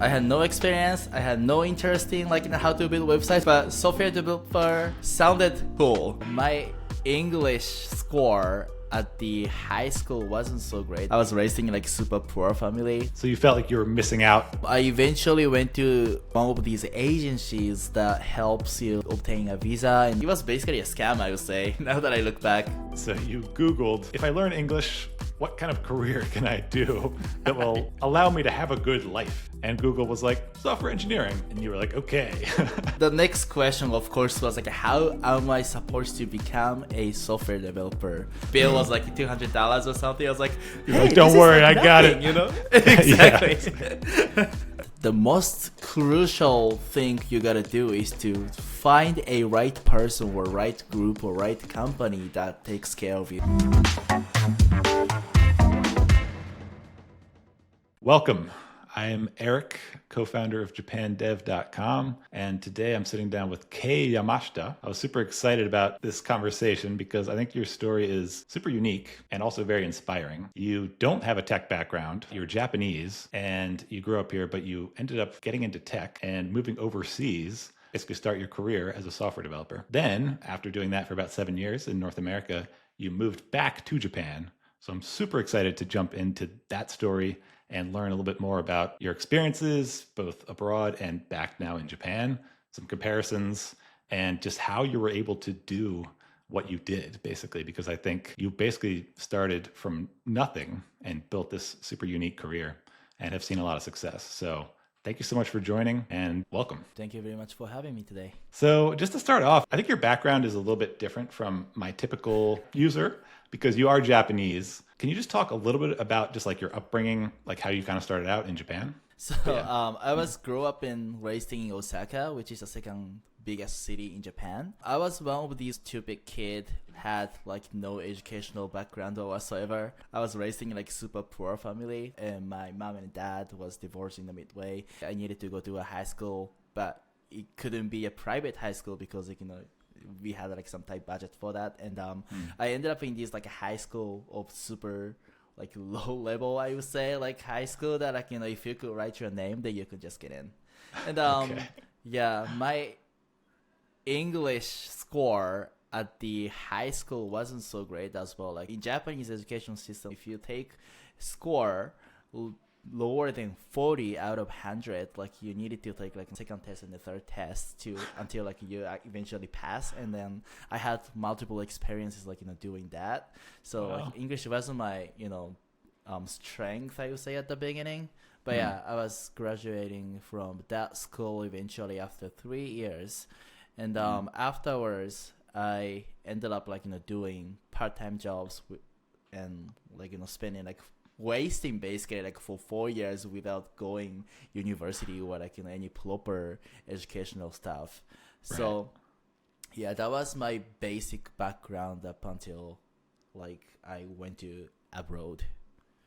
I had no experience. I had no interest in how to build websites, but software developer sounded cool. My English score at the high school wasn't so great. I was raised in super poor family. So you felt like you were missing out? I eventually went to one of these agencies that helps you obtain a visa, and it was basically a scam, I would say, now that I look back. So you Googled, if I learn English, what kind of career can I do that will allow me to have a good life? And Google was like, software engineering. And you were like, okay. The next question, of course, was how am I supposed to become a software developer? Bill was like $200 or something. I was like, hey, don't worry, I got it. You know? Exactly. The most crucial thing you gotta do is to find a right person or right group or right company that takes care of you. Welcome. I am Eric, co-founder of JapanDev.com, and today I'm sitting down with Kei Yamashita. I was super excited about this conversation because I think your story is super unique and also very inspiring. You don't have a tech background, you're Japanese, and you grew up here, but you ended up getting into tech and moving overseas, basically start your career as a software developer. Then, after doing that for about 7 years in North America, you moved back to Japan. So I'm super excited to jump into that story and learn a little bit more about your experiences, both abroad and back now in Japan, some comparisons, and just how you were able to do what you did, basically, because I think you basically started from nothing and built this super unique career and have seen a lot of success. So thank you so much for joining and welcome. Thank you very much for having me today. So just to start off, I think your background is a little bit different from my typical user because you are Japanese. Can you just talk a little bit about just your upbringing, how you kind of started out in Japan? So I was grew up and raised in Osaka, which is the second biggest city in Japan. I was one of these stupid kid, had no educational background or whatsoever. I was raised in super poor family, and my mom and dad was divorced in the midway. I needed to go to a high school, but it couldn't be a private high school because we had some tight budget for that, and I ended up in this high school of super low level, I would say, high school that if you could write your name, then you could just get in. And Okay. yeah, my English score at the high school wasn't so great as well. In Japanese education system, if you take score lower than 40 out of 100, you needed to take a second test and the third test until you eventually pass. And then I had multiple experiences doing that. So Wow. English wasn't my strength, I would say, at the beginning. But yeah, I was graduating from that school eventually after 3 years. And afterwards, I ended up doing part-time jobs and spending wasting basically for 4 years without going university or any proper educational stuff. Right. So yeah, that was my basic background up until I went to abroad.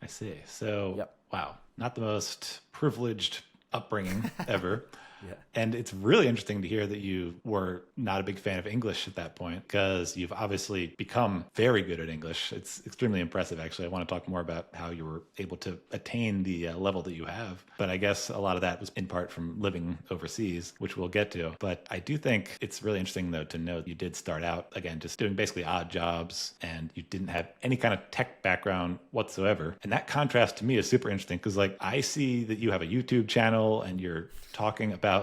I see. So, Yep. Wow, not the most privileged upbringing ever. Yeah. And it's really interesting to hear that you were not a big fan of English at that point, because you've obviously become very good at English. It's extremely impressive, actually. I want to talk more about how you were able to attain the level that you have. But I guess a lot of that was in part from living overseas, which we'll get to. But I do think it's really interesting, though, to know you did start out, again, just doing basically odd jobs, and you didn't have any kind of tech background whatsoever. And that contrast to me is super interesting, because I see that you have a YouTube channel and you're talking about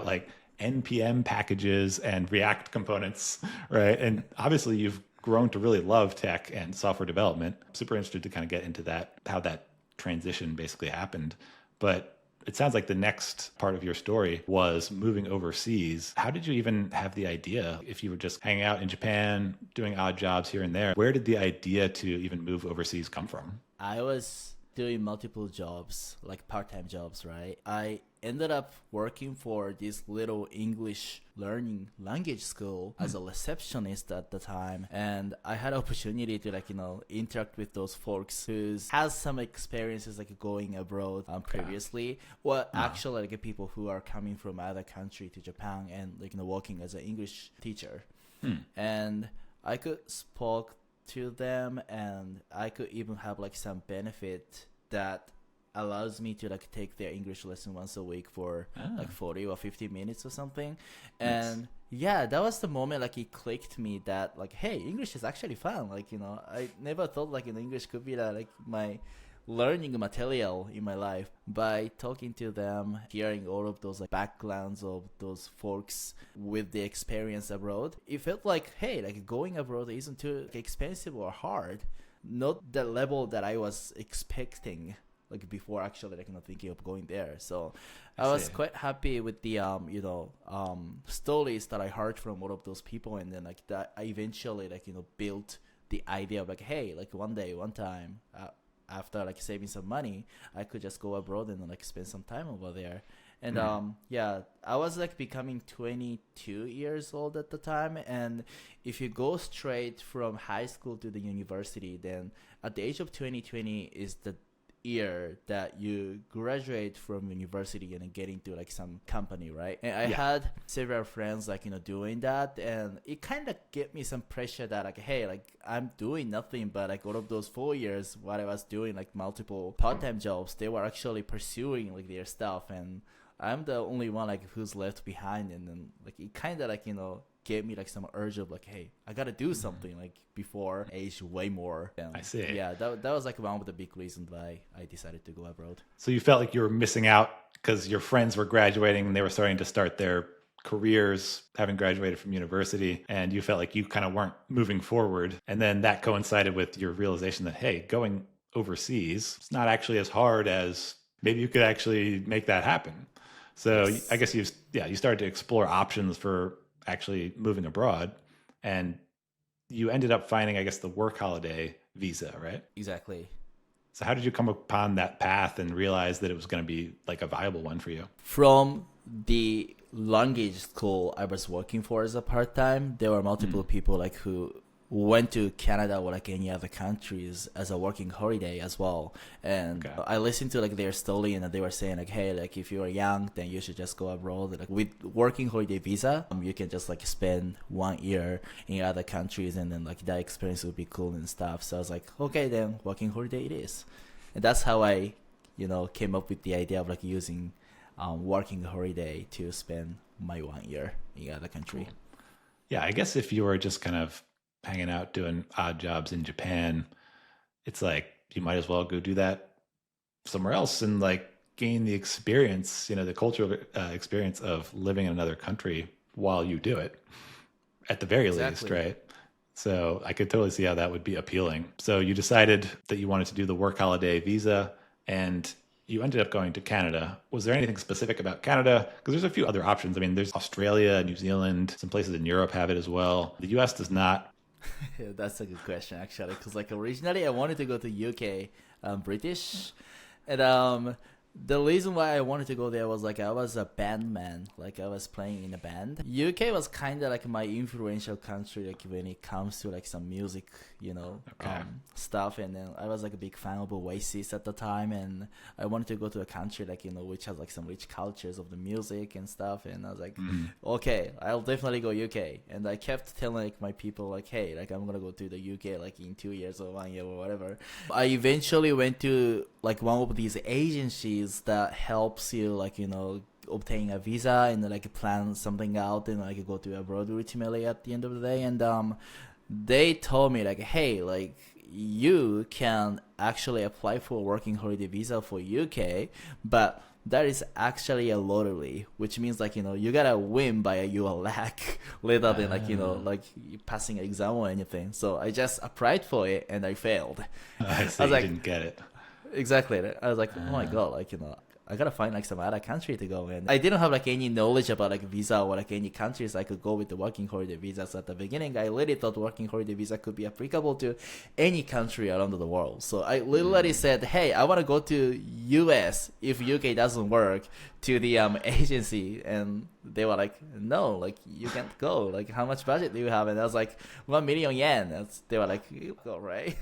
NPM packages and React components, right? And obviously you've grown to really love tech and software development. I'm super interested to kind of get into that, how that transition basically happened. But it sounds like the next part of your story was moving overseas. How did you even have the idea, if you were just hanging out in Japan, doing odd jobs here and there, where did the idea to even move overseas come from? I was doing multiple jobs, part-time jobs, right? I ended up working for this little English learning language school as a receptionist at the time, and I had opportunity to interact with those folks who has some experiences going abroad previously, or actually people who are coming from other country to Japan and working as an English teacher. And I could spoke to them, and I could even have some benefit that allows me to like take their English lesson once a week for like 40 or 50 minutes or something. And yeah, that was the moment like it clicked me that like, hey, English is actually fun. Like, you know, I never thought like English could be like my learning material in my life. By talking to them, hearing all of those like backgrounds of those folks with the experience abroad, it felt like, hey, like going abroad isn't too expensive or hard. Not the level that I was expecting like before actually like thinking of going there. So I was quite happy with the stories that I heard from all of those people, and then like that I eventually like built the idea of like, hey, like one time after like saving some money, I could just go abroad and like spend some time over there. And I was like becoming 22 years old at the time. And if you go straight from high school to the university, then at the age of 2020 is the year that you graduate from university and get into like some company, right? And I had several friends like doing that, and it kind of gave me some pressure that like, hey, like I'm doing nothing but like all of those 4 years what I was doing like multiple part-time jobs, they were actually pursuing like their stuff, and I'm the only one like who's left behind. And then like it kind of like gave me like some urge of like, hey, I gotta do something like before age way more. I see. Yeah, that was like one of the big reasons why I decided to go abroad. So you felt like you were missing out because your friends were graduating and they were starting to start their careers having graduated from university, and you felt like you kind of weren't moving forward. And then that coincided with your realization that, hey, going overseas, it's not actually as hard as maybe you could actually make that happen. So yes. I guess you started to explore options for actually moving abroad, and you ended up finding, I guess, the work holiday visa, right? Exactly. So how did you come upon that path and realize that it was going to be like a viable one for you? From the language school I was working for as a part-time, there were multiple people like who went to Canada or like any other countries as a working holiday as well. And I listened to like their story, and they were saying like, hey, like if you are young, then you should just go abroad. Like with working holiday visa, you can just like spend 1 year in other countries, and then like that experience would be cool and stuff. So I was like, okay, then working holiday it is. And that's how I, came up with the idea of like using working holiday to spend my 1 year in other country. Cool. Yeah, I guess if you were just kind of hanging out doing odd jobs in Japan, it's like you might as well go do that somewhere else and like gain the experience, the cultural experience of living in another country while you do it, at the very least, right? So I could totally see how that would be appealing. So you decided that you wanted to do the work holiday visa, and you ended up going to Canada. Was there anything specific about Canada? Because there's a few other options. I mean, there's Australia, New Zealand, some places in Europe have it as well. The US does not. Yeah, that's a good question actually, because like originally I wanted to go to UK, British, and the reason why I wanted to go there was like I was a band man, like I was playing in a band. UK was kind of like my influential country, like when it comes to like some music, stuff. And then I was like a big fan of Oasis at the time, and I wanted to go to a country like which has like some rich cultures of the music and stuff. And I was like, okay, I'll definitely go UK. And I kept telling like my people like, hey, like I'm gonna go to the UK like in 2 years or 1 year or whatever. I eventually went to like one of these agencies that helps you like obtain a visa and like plan something out and like go to abroad ultimately at the end of the day. And they told me like, hey, like you can actually apply for a working holiday visa for UK, but that is actually a lottery, which means like you gotta win by your luck rather than like like passing an exam or anything. So I just applied for it and I failed. I see. I was like, didn't get it. Exactly. I was like, oh my god, like I gotta find like some other country to go in. I didn't have like any knowledge about like visa or like any countries I could go with the working holiday visas at the beginning. I really thought working holiday visa could be applicable to any country around the world. So I literally said, hey, I want to go to US if UK doesn't work, to the agency, and they were like, no, like you can't go. Like how much budget do you have? And I was like, 1 million yen. They were like, you go, right?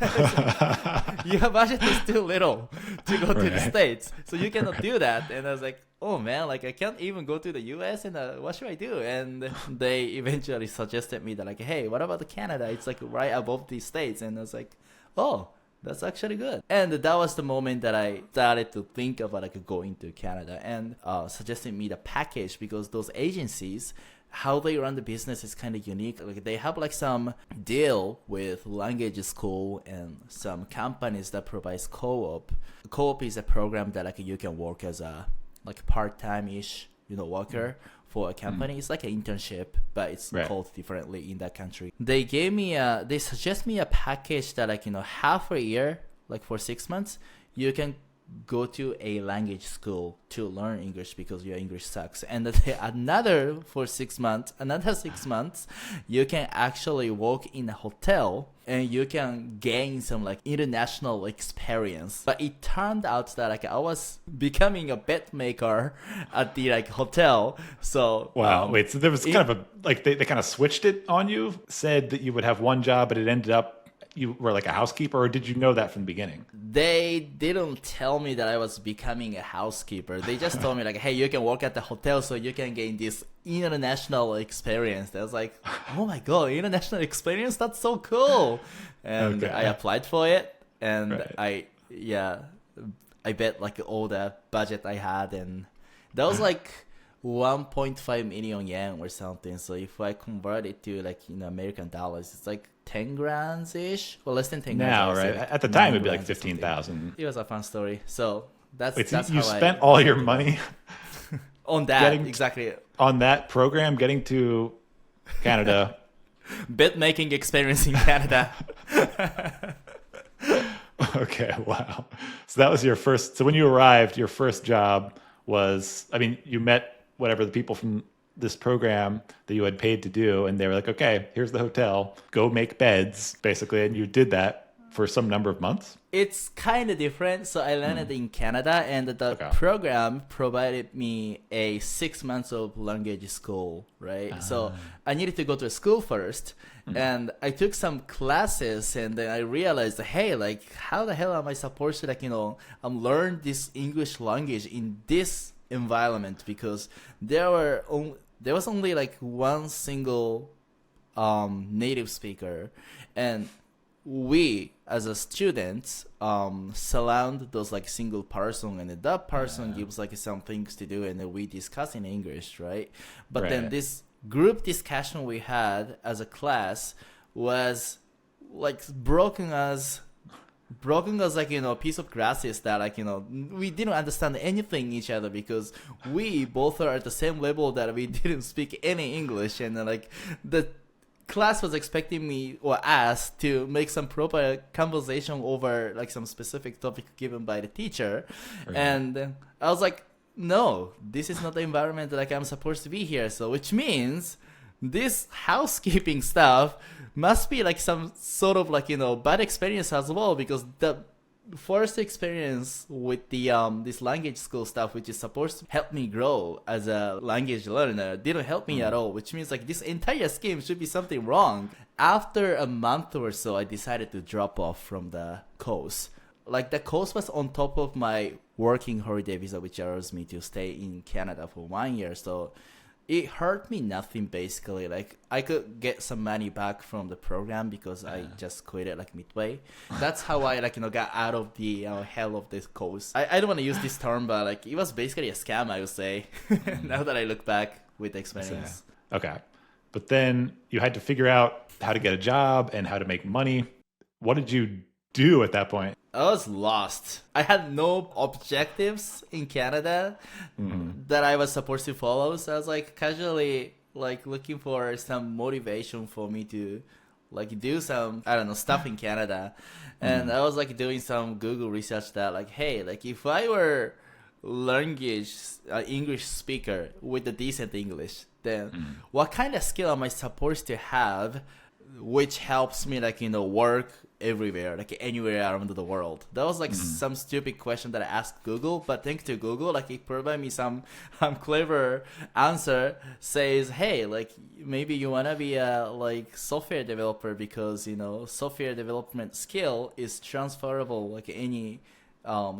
Your budget is too little to go to the States, so you cannot do that. And I was like, oh man, like I can't even go to the US, and what should I do? And they eventually suggested me that like, hey, what about Canada? It's like right above the States. And I was like, oh, That's actually good. And that was the moment that I started to think about like going to Canada and suggesting me the package, because those agencies, how they run the business is kind of unique. Like they have like some deal with language school and some companies that provides co-op. Co-op is a program that like you can work as a like part-time-ish, worker for a company. It's like an internship, but it's called differently in that country. They suggest me a package that like, half a year, like for 6 months, you can go to a language school to learn English because your English sucks. And another 6 months, you can actually work in a hotel and you can gain some like international experience. But it turned out that like I was becoming a bet maker at the like hotel. So wait, so there was kind of a like they kind of switched it on you, said that you would have one job, but it ended up you were like a housekeeper, or did you know that from the beginning? They didn't tell me that I was becoming a housekeeper. They just told me like, hey, you can work at the hotel so you can gain this international experience. I was like, oh my God, international experience? That's so cool. And I applied for it, and I bet like all the budget I had, and that was like 1.5 million yen or something. So if I convert it to like American dollars, it's like 10 grand ish, or less than 10 grand. Now, right? Like at the time, it'd be like 15,000. It was a fun story. So that's you how spent all your money on that exactly on that program, getting to Canada, bet making experience in Canada. Okay, wow. So that was your first. So when you arrived, your first job was, I mean, you met whatever the people from this program that you had paid to do, and they were like, okay, here's the hotel, go make beds, basically, and you did that for some number of months? It's kind of different. So I landed in Canada, and the program provided me a 6 months of language school, right? So I needed to go to school first, and I took some classes, and then I realized, hey, like, how the hell am I supposed to, like, learn this English language in this environment? Because there was only like one single native speaker, and we as a student surround those like single person, and that person gives like some things to do, and then we discuss in English, right? But then this group discussion we had as a class was like broken as like a piece of grasses that like we didn't understand anything each other, because we both are at the same level that we didn't speak any English, and like the class was expecting me or us to make some proper conversation over like some specific topic given by the teacher, and I was like, no, this is not the environment that like I'm supposed to be here. So which means this housekeeping stuff must be like some sort of like bad experience as well, because the first experience with the this language school stuff, which is supposed to help me grow as a language learner, didn't help me at all, which means like this entire scheme should be something wrong. After a month or so, I decided to drop off from the course. Like the course was on top of my working holiday visa, which allows me to stay in Canada for 1 year. So it hurt me nothing, basically. Like I could get some money back from the program because I just quit it like midway. That's how I like got out of the hell of this course. I don't want to use this term, but like it was basically a scam, I would say. Now that I look back with the experience. Okay, but then you had to figure out how to get a job and how to make money. What did you do at that point? I was lost. I had no objectives in Canada that I was supposed to follow. So I was like casually like looking for some motivation for me to like do some, I don't know, stuff in Canada. And I was like doing some Google research that like, hey, like if I were English speaker with a decent English, then what kind of skill am I supposed to have which helps me like work everywhere, like anywhere around the world? That was like some stupid question that I asked Google, but thanks to Google, like it provided me some clever answer. Says, hey, like maybe you wanna be a like software developer because software development skill is transferable like any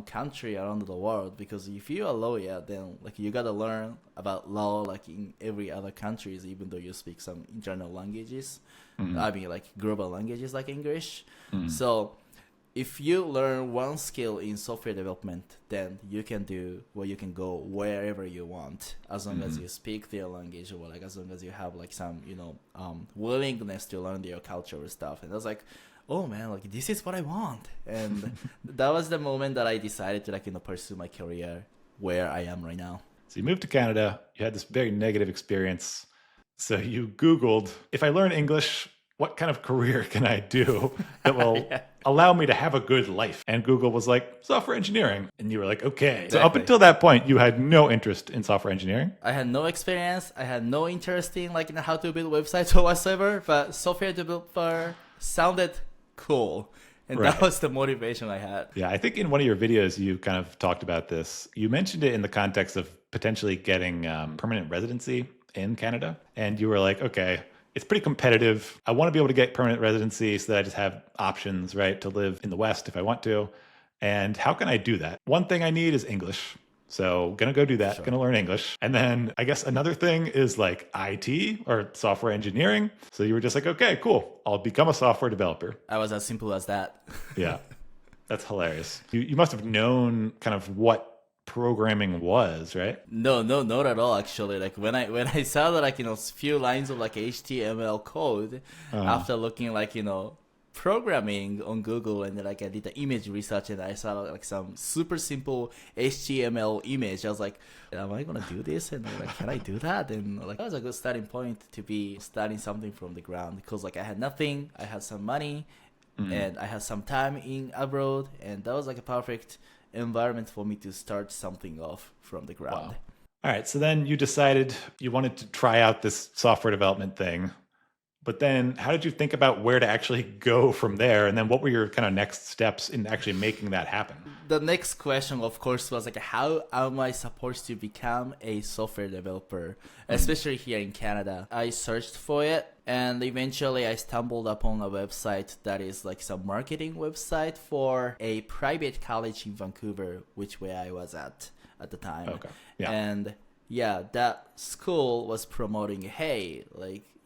country around the world, because if you're a lawyer, then like you gotta learn about law like in every other countries, even though you speak some internal languages. I mean like global languages like English. So if you learn one skill in software development, then you can do, well, you can go wherever you want, as long as you speak their language, or like as long as you have like some, willingness to learn their cultural stuff. And I was like, oh man, like this is what I want. And that was the moment that I decided to pursue my career where I am right now. So you moved to Canada, you had this very negative experience. So you Googled, if I learn English, what kind of career can I do that will allow me to have a good life? And Google was like, software engineering. And you were like, okay. Exactly. So up until that point, you had no interest in software engineering? I had no experience. I had no interest in how to build websites or whatsoever, but software developer sounded cool. And that was the motivation I had. Yeah, I think in one of your videos, you kind of talked about this. You mentioned it in the context of potentially getting permanent residency in Canada. And you were like, okay, it's pretty competitive. I want to be able to get permanent residency so that I just have options, right, to live in the West if I want to. And how can I do that? One thing I need is English. So gonna go do that, gonna learn English. And then I guess another thing is like IT or software engineering. So you were just like, okay, cool. I'll become a software developer. I was as simple as that. Yeah, that's hilarious. You must have known kind of what programming was, right? No, not at all. Actually, like when I saw that few lines of HTML code after looking programming on Google, and then I did the image research and I saw some super simple HTML image. I was like, am I gonna do this? And can I do that? And that was a good starting point to be starting something from the ground, because I had nothing, I had some money, and I had some time in abroad, and that was a perfect environment for me to start something off from the ground. Wow. All right, so then you decided you wanted to try out this software development thing. But then how did you think about where to actually go from there? And then what were your kind of next steps in actually making that happen? The next question, of course, was how am I supposed to become a software developer, especially here in Canada? I searched for it, and eventually I stumbled upon a website that is some marketing website for a private college in Vancouver, where I was at the time. Okay. Yeah. And yeah, that school was promoting, hey,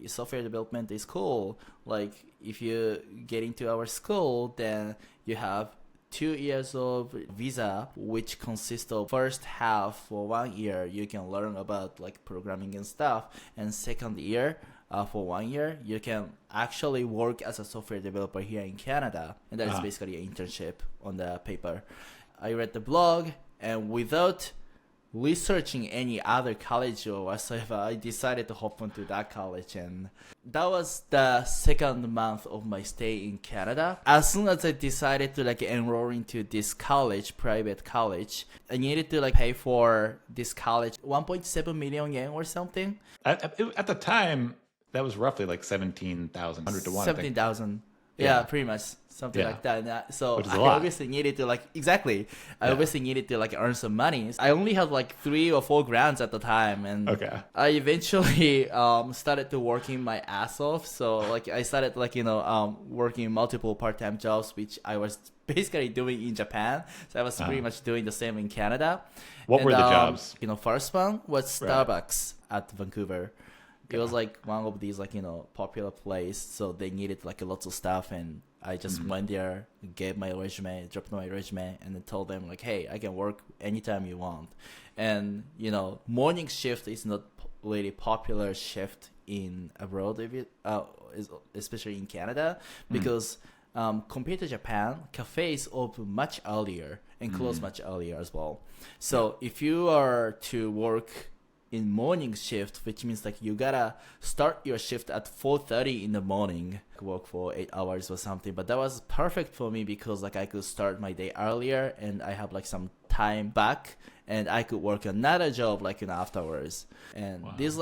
software development is cool. If you get into our school, then you have 2 years of visa, which consists of first half for 1 year, you can learn about programming and stuff. And second year, for 1 year, you can actually work as a software developer here in Canada. And that is basically an internship on the paper. I read the blog, and without researching any other college or whatsoever, I decided to hop onto that college, and that was the second month of my stay in Canada. As soon as I decided to enroll into this college, private college, I needed to pay for this college 1.7 million yen or something. At the time, that was roughly 17,000, 100 to 1. 17,000. Yeah, pretty much something like that. And so I obviously needed to I obviously needed to earn some money. I only had 3 or 4 grants at the time, and I eventually started to working my ass off. So I started working multiple part-time jobs, which I was basically doing in Japan. So I was pretty much doing the same in Canada. What were the jobs? First one was Starbucks at Vancouver. It was one of these popular place, so they needed lots of stuff, and I just went there, gave my resume, dropped my resume, and then told them hey, I can work anytime you want. And morning shift is not really popular shift in abroad, especially in Canada, because compared to Japan, cafes open much earlier and close much earlier as well. So if you are to work in morning shift, which means you gotta start your shift at 4:30 in the morning, work for 8 hours or something. But that was perfect for me because I could start my day earlier, and I have some time back, and I could work another job afterwards. And this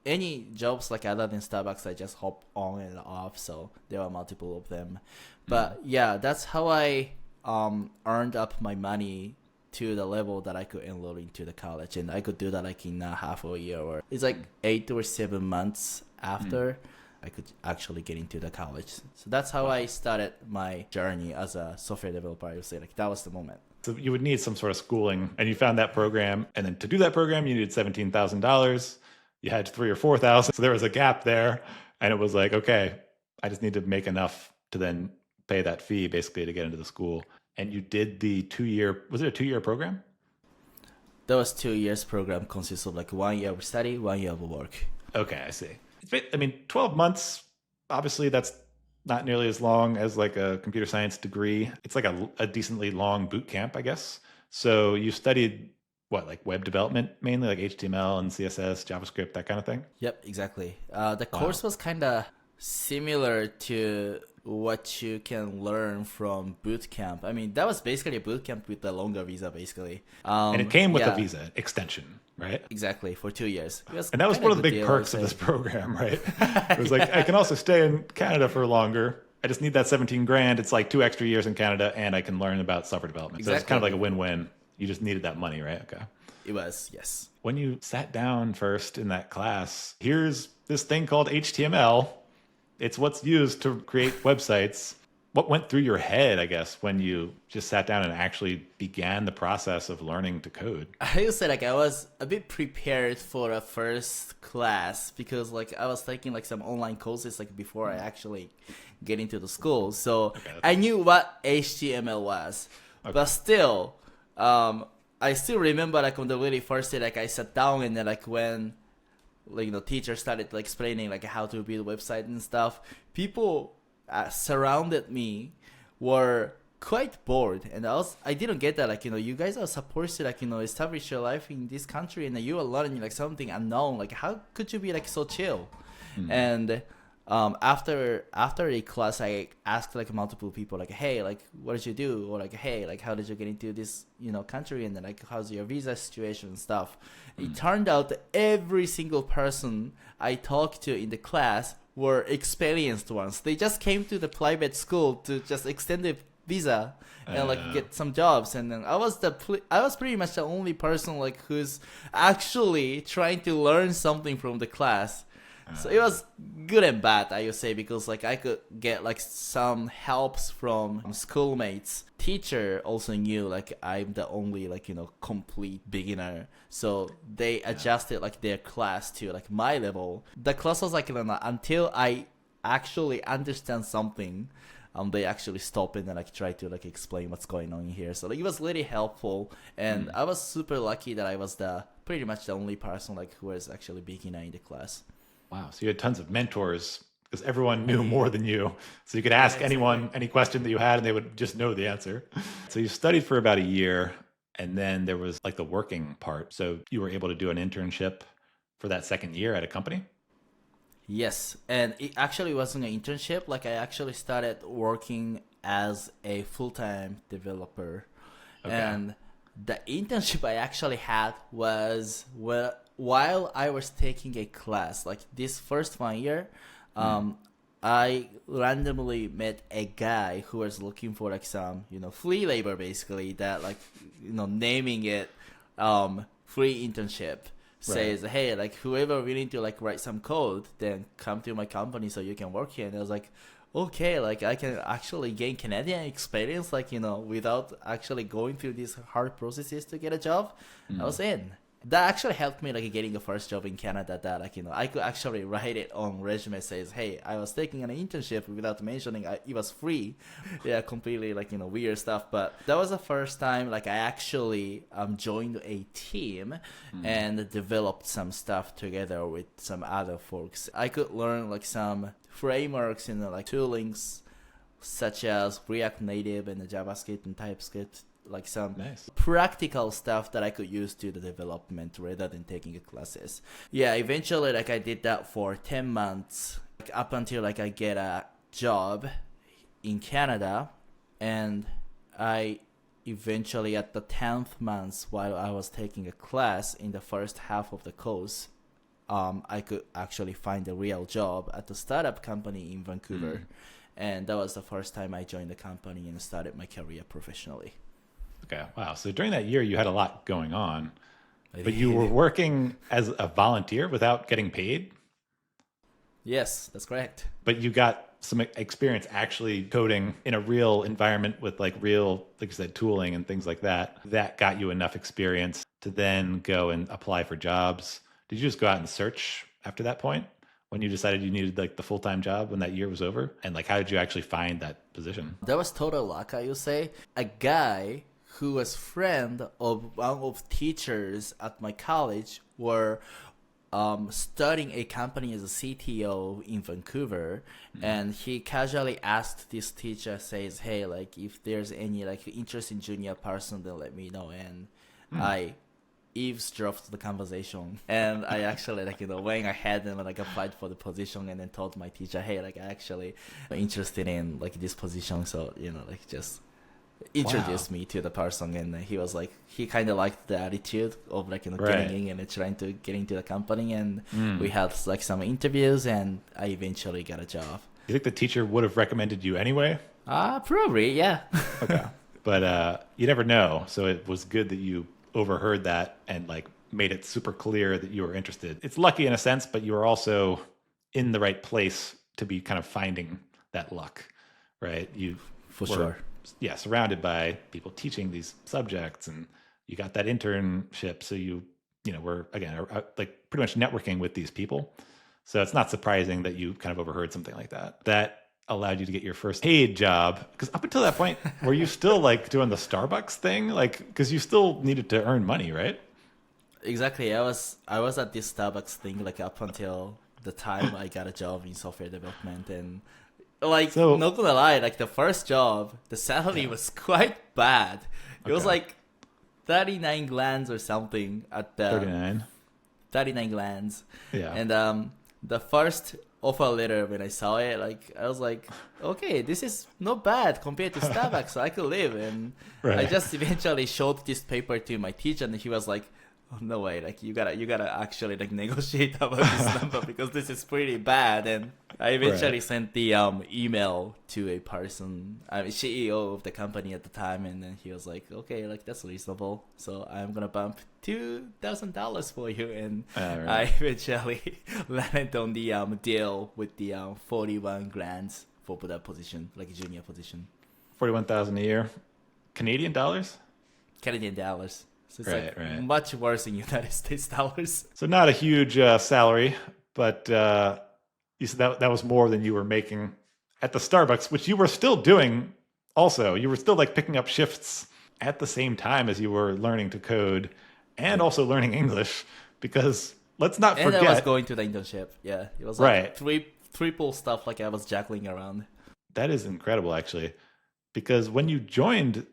any jobs other than Starbucks, I just hop on and off. So there are multiple of them. But yeah, that's how I earned up my money to the level that I could enroll into the college, and I could do that in a half a year, or it's 8 or 7 months after I could actually get into the college. So that's how I started my journey as a software developer. I would say that was the moment. So you would need some sort of schooling, and you found that program, and then to do that program, you needed $17,000. You had 3,000 or 4,000, so there was a gap there, and it was okay, I just need to make enough to then pay that fee basically to get into the school. And you did the 2 year, was it a 2 year program? That was 2 years program consists of like 1 year of study, 1 year of work. Okay, I see. I mean, 12 months, obviously that's not nearly as long as like a computer science degree. It's like a decently long boot camp, I guess. So you studied what, like web development, mainly like HTML and CSS, JavaScript, that kind of thing? Yep, exactly. The course was kind of similar to what you can learn from boot camp. I mean, that was basically a boot camp with a longer visa, basically. And it came with a visa extension, right? Exactly, for 2 years. And that was one of the big perks of this program, right? It was like, I can also stay in Canada for longer. I just need that 17 grand. It's like 2 extra years in Canada, and I can learn about software development. Exactly. So it's kind of like a win-win. You just needed that money, right? Okay. It was, yes. When you sat down first in that class, here's this thing called HTML. It's what's used to create websites. What went through your head, I guess, when you just sat down and actually began the process of learning to code? I would say like I was a bit prepared for a first class because like I was taking like some online courses like before I actually get into the school. So I knew what HTML was, but still, I still remember like on the very first day, like I sat down and then like when like teacher started like explaining like how to build a website and stuff, people surrounded me were quite bored, and I didn't get that like you guys are supposed to like establish your life in this country and you are learning like something unknown, like how could you be like so chill? And after a class, I asked like multiple people like, hey, like what did you do, or like, hey, like how did you get into this country, and then like how's your visa situation and stuff. It turned out that every single person I talked to in the class were experienced ones. They just came to the private school to just extend the visa and like get some jobs, and then I was pretty much the only person like who's actually trying to learn something from the class. So it was good and bad, I would say, because like I could get like some helps from schoolmates. Teacher also knew like I'm the only like complete beginner, so they adjusted like their class to like my level. The class was like until I actually understand something, they actually stop and then like try to like explain what's going on here. So like it was really helpful, and I was super lucky that I was pretty much the only person like who was actually beginner in the class. Wow. So you had tons of mentors because everyone knew more than you. So you could ask anyone any question that you had and they would just know the answer. So you studied for about a year, and then there was like the working part. So you were able to do an internship for that second year at a company? Yes. And it actually wasn't an internship. Like I actually started working as a full-time developer. Okay. And the internship I actually had was while I was taking a class, like this first 1 year, I randomly met a guy who was looking for like some, free labor basically, that like, naming it free internship. Says, hey, like whoever willing to like write some code, then come to my company so you can work here. And I was like, okay, like I can actually gain Canadian experience, like, without actually going through these hard processes to get a job. I was in. That actually helped me like getting a first job in Canada, that like I could actually write it on resume, says, hey, I was taking an internship without mentioning it was free. Yeah, completely like weird stuff. But that was the first time like I actually joined a team and developed some stuff together with some other folks. I could learn like some frameworks and like toolings such as React Native and JavaScript and TypeScript, like some practical stuff that I could use to the development rather than taking classes. Yeah, eventually like I did that for 10 months, like, up until like I get a job in Canada. And I eventually at the 10th month, while I was taking a class in the first half of the course, I could actually find a real job at the startup company in Vancouver. And that was the first time I joined the company and started my career professionally. Okay. Wow. So during that year, you had a lot going on, but you were working as a volunteer without getting paid? Yes, that's correct. But you got some experience actually coding in a real environment with like real, like you said, tooling and things like that. That got you enough experience to then go and apply for jobs. Did you just go out and search after that point? when you decided you needed like the full-time job when that year was over? And like, how did you actually find that position? That was total luck, I would say. A guy who was friend of one of teachers at my college were starting a company as a CTO in Vancouver, and he casually asked this teacher, says, "Hey, like if there's any like interest in junior person, then let me know." And I eavesdropped the conversation, and I actually went ahead and like applied for the position, and then told my teacher, "Hey, like I actually interested in like this position, so like just." Introduced me to the person, and he was like, he kind of liked the attitude of like getting in and trying to get into the company, and we had like some interviews, and I eventually got a job. You think the teacher would have recommended you anyway? Probably, yeah. Okay. But you never know, so it was good that you overheard that and like made it super clear that you were interested. It's lucky in a sense, but you were also in the right place to be kind of finding that luck, right? You For sure. Yeah, surrounded by people teaching these subjects, and you got that internship, so you were again like pretty much networking with these people. So it's not surprising that you kind of overheard something like that. That allowed you to get your first paid job, because up until that point, were you still like doing the Starbucks thing, like because you still needed to earn money, right? Exactly. I was at this Starbucks thing like up until the time I got a job in software development, and like, so, not gonna lie, like the first job, the salary was quite bad. It was like 39 glands or something at the 39 glands. Yeah. And the first offer letter, when I saw it, like I was like, okay, this is not bad compared to Starbucks, so I could live. And I just eventually showed this paper to my teacher, and he was like, oh, no way, like you gotta actually like negotiate about this number, because this is pretty bad. And I eventually sent the email to a person, CEO of the company at the time, and then he was like, okay, like that's reasonable, so I'm gonna bump $2,000 for you. And I eventually landed on the deal with the 41 grants for that position, like a junior position. 41,000 a year, Canadian dollars. So it's much worse in United States dollars. So not a huge salary, but you said that was more than you were making at the Starbucks, which you were still doing also. You were still like picking up shifts at the same time as you were learning to code and also learning English, because let's not forget. And I was going to the internship. Yeah, it was like triple stuff like I was juggling around. That is incredible, actually, because when you joined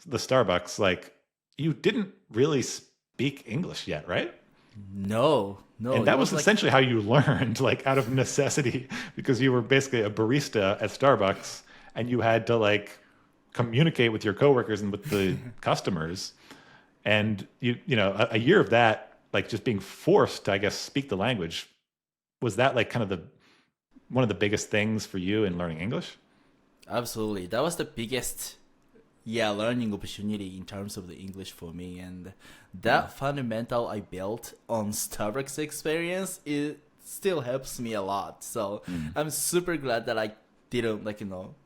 the Starbucks, like, you didn't really speak English yet, right? No. And that was essentially how you learned, like out of necessity, because you were basically a barista at Starbucks, and you had to like communicate with your coworkers and with the customers. And a year of that, like just being forced to, I guess, speak the language, was that like kind of one of the biggest things for you in learning English? Absolutely. That was the biggest learning opportunity in terms of the English for me. And that fundamental I built on Starbucks experience, it still helps me a lot. So I'm super glad that I didn't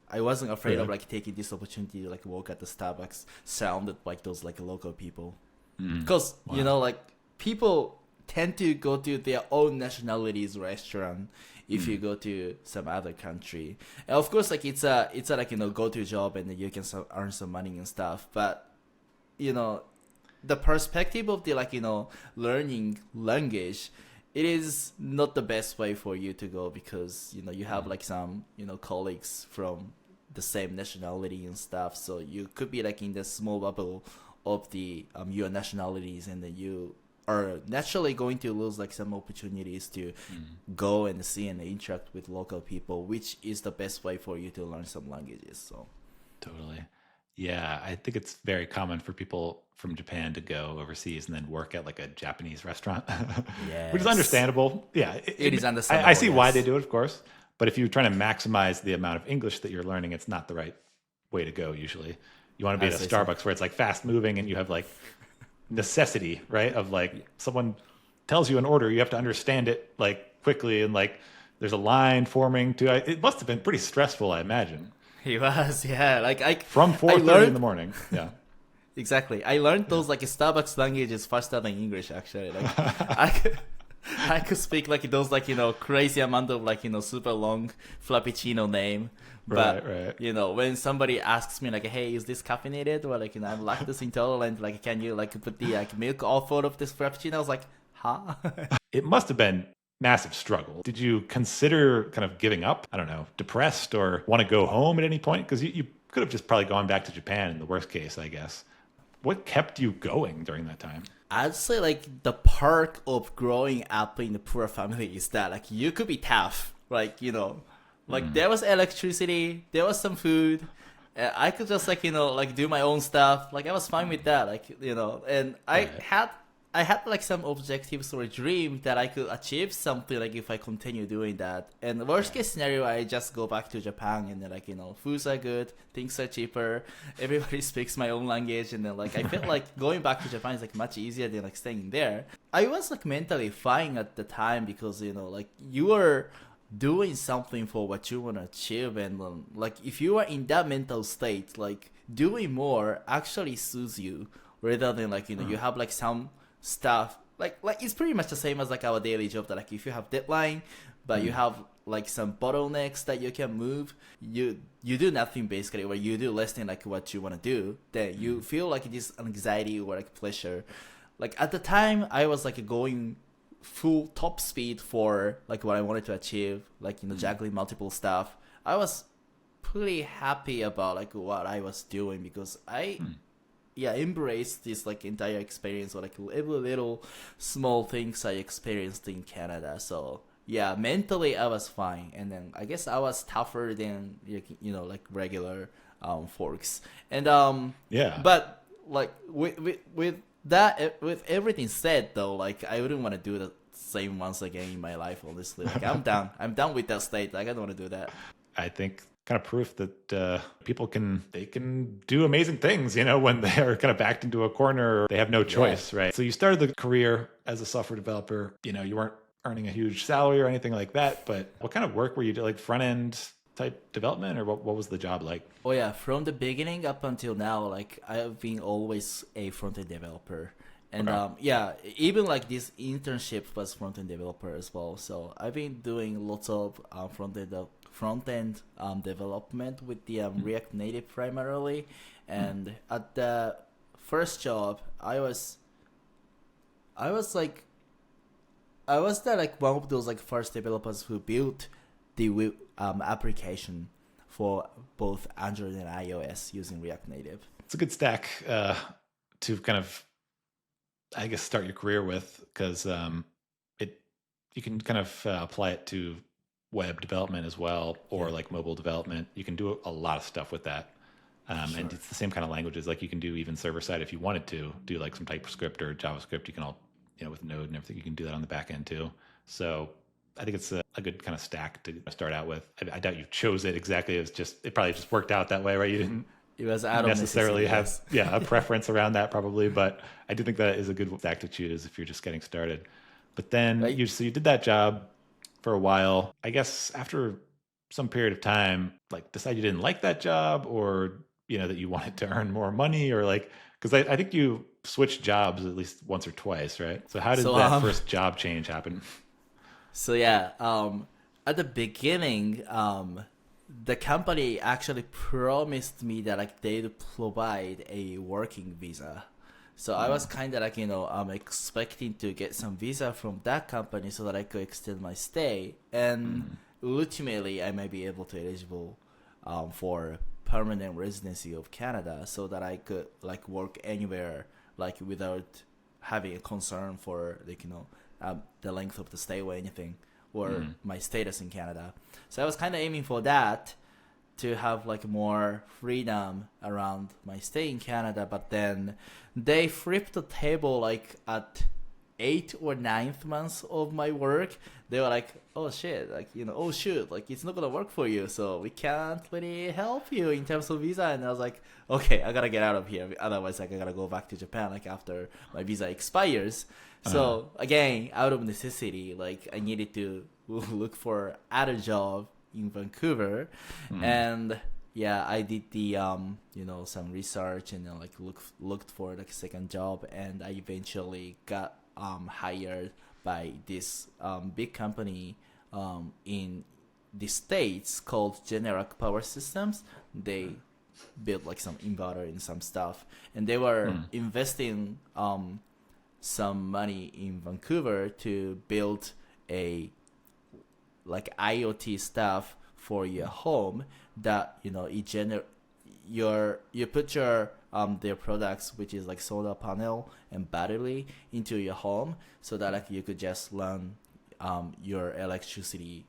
I wasn't afraid of like taking this opportunity to like work at the Starbucks surrounded by those like local people. Because like people tend to go to their own nationality's restaurant if you go to some other country. And of course, like it's a like go to job, and you can earn some money and stuff. But the perspective of the learning language, it is not the best way for you to go, because you have like some colleagues from the same nationality and stuff. So you could be like in the small bubble of the your nationalities, and then you are naturally going to lose like some opportunities to go and see and interact with local people, which is the best way for you to learn some languages. So totally. Yeah, I think it's very common for people from Japan to go overseas and then work at like a Japanese restaurant, which is understandable. Yeah, it is understandable. I see why they do it, of course. But if you're trying to maximize the amount of English that you're learning, it's not the right way to go usually. You want to be at a Starbucks where it's like fast moving and you have like necessity, right? Of like someone tells you an order, you have to understand it like quickly, and like there's a line forming to it. Must have been pretty stressful, I imagine. It was, yeah. Like from 4:30 in the morning. Yeah. Exactly. I learned those like Starbucks languages faster than English, actually. Like I could speak like those like crazy amount of like super long frappuccino name. But Right. when somebody asks me like, hey, is this caffeinated, or like I'm lactose intolerant, like can you like put the like milk off of this frappuccino? I was like, huh? It must have been massive struggle. Did you consider kind of giving up? I don't know, depressed or want to go home at any point? Because you could have just probably gone back to Japan in the worst case, I guess. What kept you going during that time? I'd say like the perk of growing up in a poor family is that like you could be tough, like like there was electricity, there was some food, I could just like like do my own stuff. Like I was fine with that, like and I had like some objectives or a dream that I could achieve something like if I continue doing that. And the worst case scenario, I just go back to Japan and then like foods are good, things are cheaper, everybody speaks my own language, and then like I felt like going back to Japan is like much easier than like staying there. I was like mentally fine at the time because like you are doing something for what you want to achieve, and like if you are in that mental state, like doing more actually suits you rather than like you have like some stuff like it's pretty much the same as like our daily job, that like if you have deadline but you have like some bottlenecks that you can move, you do nothing basically, or you do less than like what you want to do, then you feel like this anxiety or like pressure. Like at the time I was like going full top speed for like what I wanted to achieve, like juggling multiple stuff. I was pretty happy about like what I was doing because I embrace this like entire experience, or like every little small things I experienced in Canada. So yeah, mentally I was fine, and then I guess I was tougher than like regular folks. And but like with that, with everything said though, like I wouldn't want to do the same once again in my life, honestly. Like I'm done with that state. Like I don't want to do that. I think kind of proof that people can do amazing things, when they are kind of backed into a corner or they have no choice, right? So you started the career as a software developer. You weren't earning a huge salary or anything like that, but what kind of work were you doing? Like front end type development, or what was the job like? Oh yeah, from the beginning up until now, like I've been always a front end developer. And even like this internship was front end developer as well. So I've been doing lots of front end development with the React Native primarily. And at the first job, I was the like one of those like first developers who built the application for both Android and iOS using React Native. It's a good stack to kind of, I guess, start your career with, because you can kind of apply it to web development as well, or like mobile development. You can do a lot of stuff with that. Sure. And it's the same kind of languages. Like you can do even server side if you wanted to do like some TypeScript or JavaScript. You can all, with Node and everything, you can do that on the back end too. So I think it's a good kind of stack to start out with. I doubt you chose it exactly. It probably just worked out that way, right? You didn't It was out of necessarily have a preference around that probably, but I do think that is a good stack to choose if you're just getting started. But then you did that job for a while. I guess after some period of time, like decide you didn't like that job, or that you wanted to earn more money, or like, because I think you switched jobs at least once or twice, right? So how did that first job change happen? So yeah, at the beginning, the company actually promised me that like they'd provide a working visa. So I was kind of like I'm expecting to get some visa from that company so that I could extend my stay, and ultimately I might be able to eligible for permanent residency of Canada, so that I could like work anywhere like without having a concern for like the length of the stay or anything, or my status in Canada. So I was kind of aiming for that, to have like more freedom around my stay in Canada. But then they flipped the table like at 8th or 9th month of my work. They were like, oh shit, like oh shoot, like it's not gonna work for you, so we can't really help you in terms of visa. And I was like, okay, I gotta get out of here, otherwise like I gotta go back to Japan like after my visa expires. So again, out of necessity, like I needed to look for other job in Vancouver. And I did the some research, and then like looked for like a second job, and I eventually got hired by this big company in the States called Generac Power Systems. They built like some inverter and some stuff, and they were investing some money in Vancouver to build a like IoT stuff for your home that you put your their products, which is like solar panel and battery, into your home, so that like you could just run your electricity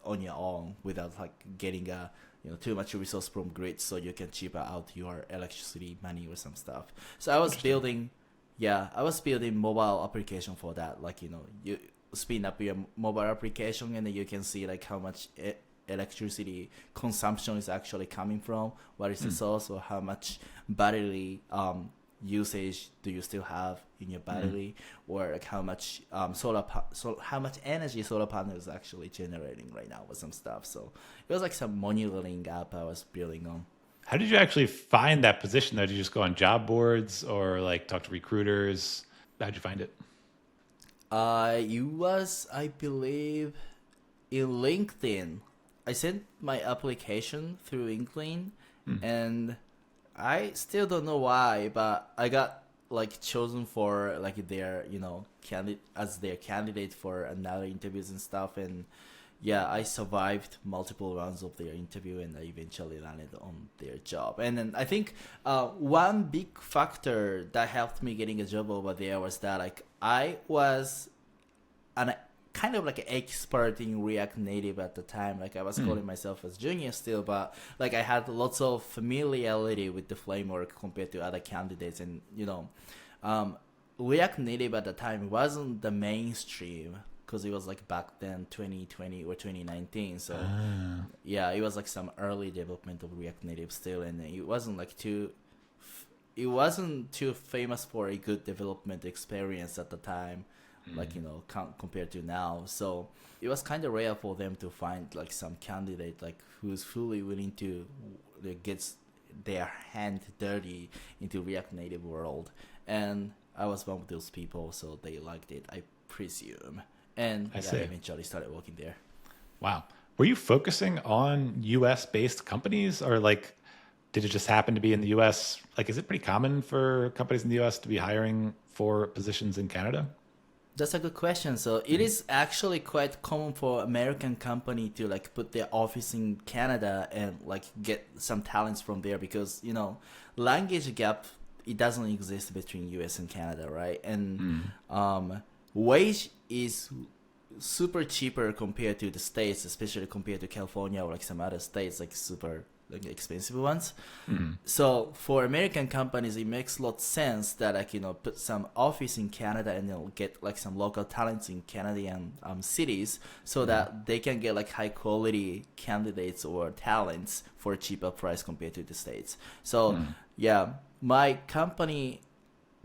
on your own without like getting too much resource from grid, so you can cheaper out your electricity money or some stuff. So I was building mobile application for that. Like you spin up your mobile application and then you can see like how much electricity consumption is actually coming from, what is the source, or how much battery usage do you still have in your battery, or like how much how much energy solar panel is actually generating right now with some stuff. So it was like some monitoring app I was building on. How did you actually find that position though? Did you just go on job boards or like talk to recruiters? How'd you find it? It was, I believe, in LinkedIn. I sent my application through LinkedIn, and I still don't know why, but I got like chosen for like their as their candidate for another interviews and stuff. And yeah, I survived multiple rounds of their interview, and I eventually landed on their job. And then I think one big factor that helped me getting a job over there was that like I was kind of like an expert in React Native at the time. Like I was calling myself as junior still, but like I had lots of familiarity with the framework compared to other candidates. And React Native at the time wasn't the mainstream, because it was like back then 2020 or 2019. So yeah, it was like some early development of React Native still, and it wasn't too famous for a good development experience at the time, like compared to now. So it was kind of rare for them to find like some candidate like who's fully willing to get their hand dirty into React Native world. And I was one of those people, so they liked it, I presume. And I eventually started working there. Wow. Were you focusing on US based companies, or like did it just happen to be in the US? Like, is it pretty common for companies in the US to be hiring for positions in Canada? That's a good question. So it is actually quite common for American company to like put their office in Canada and like get some talents from there, because language gap, it doesn't exist between US and Canada, right? And wage is super cheaper compared to the States, especially compared to California or like some other states, like super like expensive ones. So for American companies, it makes a lot of sense that like put some office in Canada and get like some local talents in Canadian cities, so that they can get like high quality candidates or talents for a cheaper price compared to the States. So yeah, the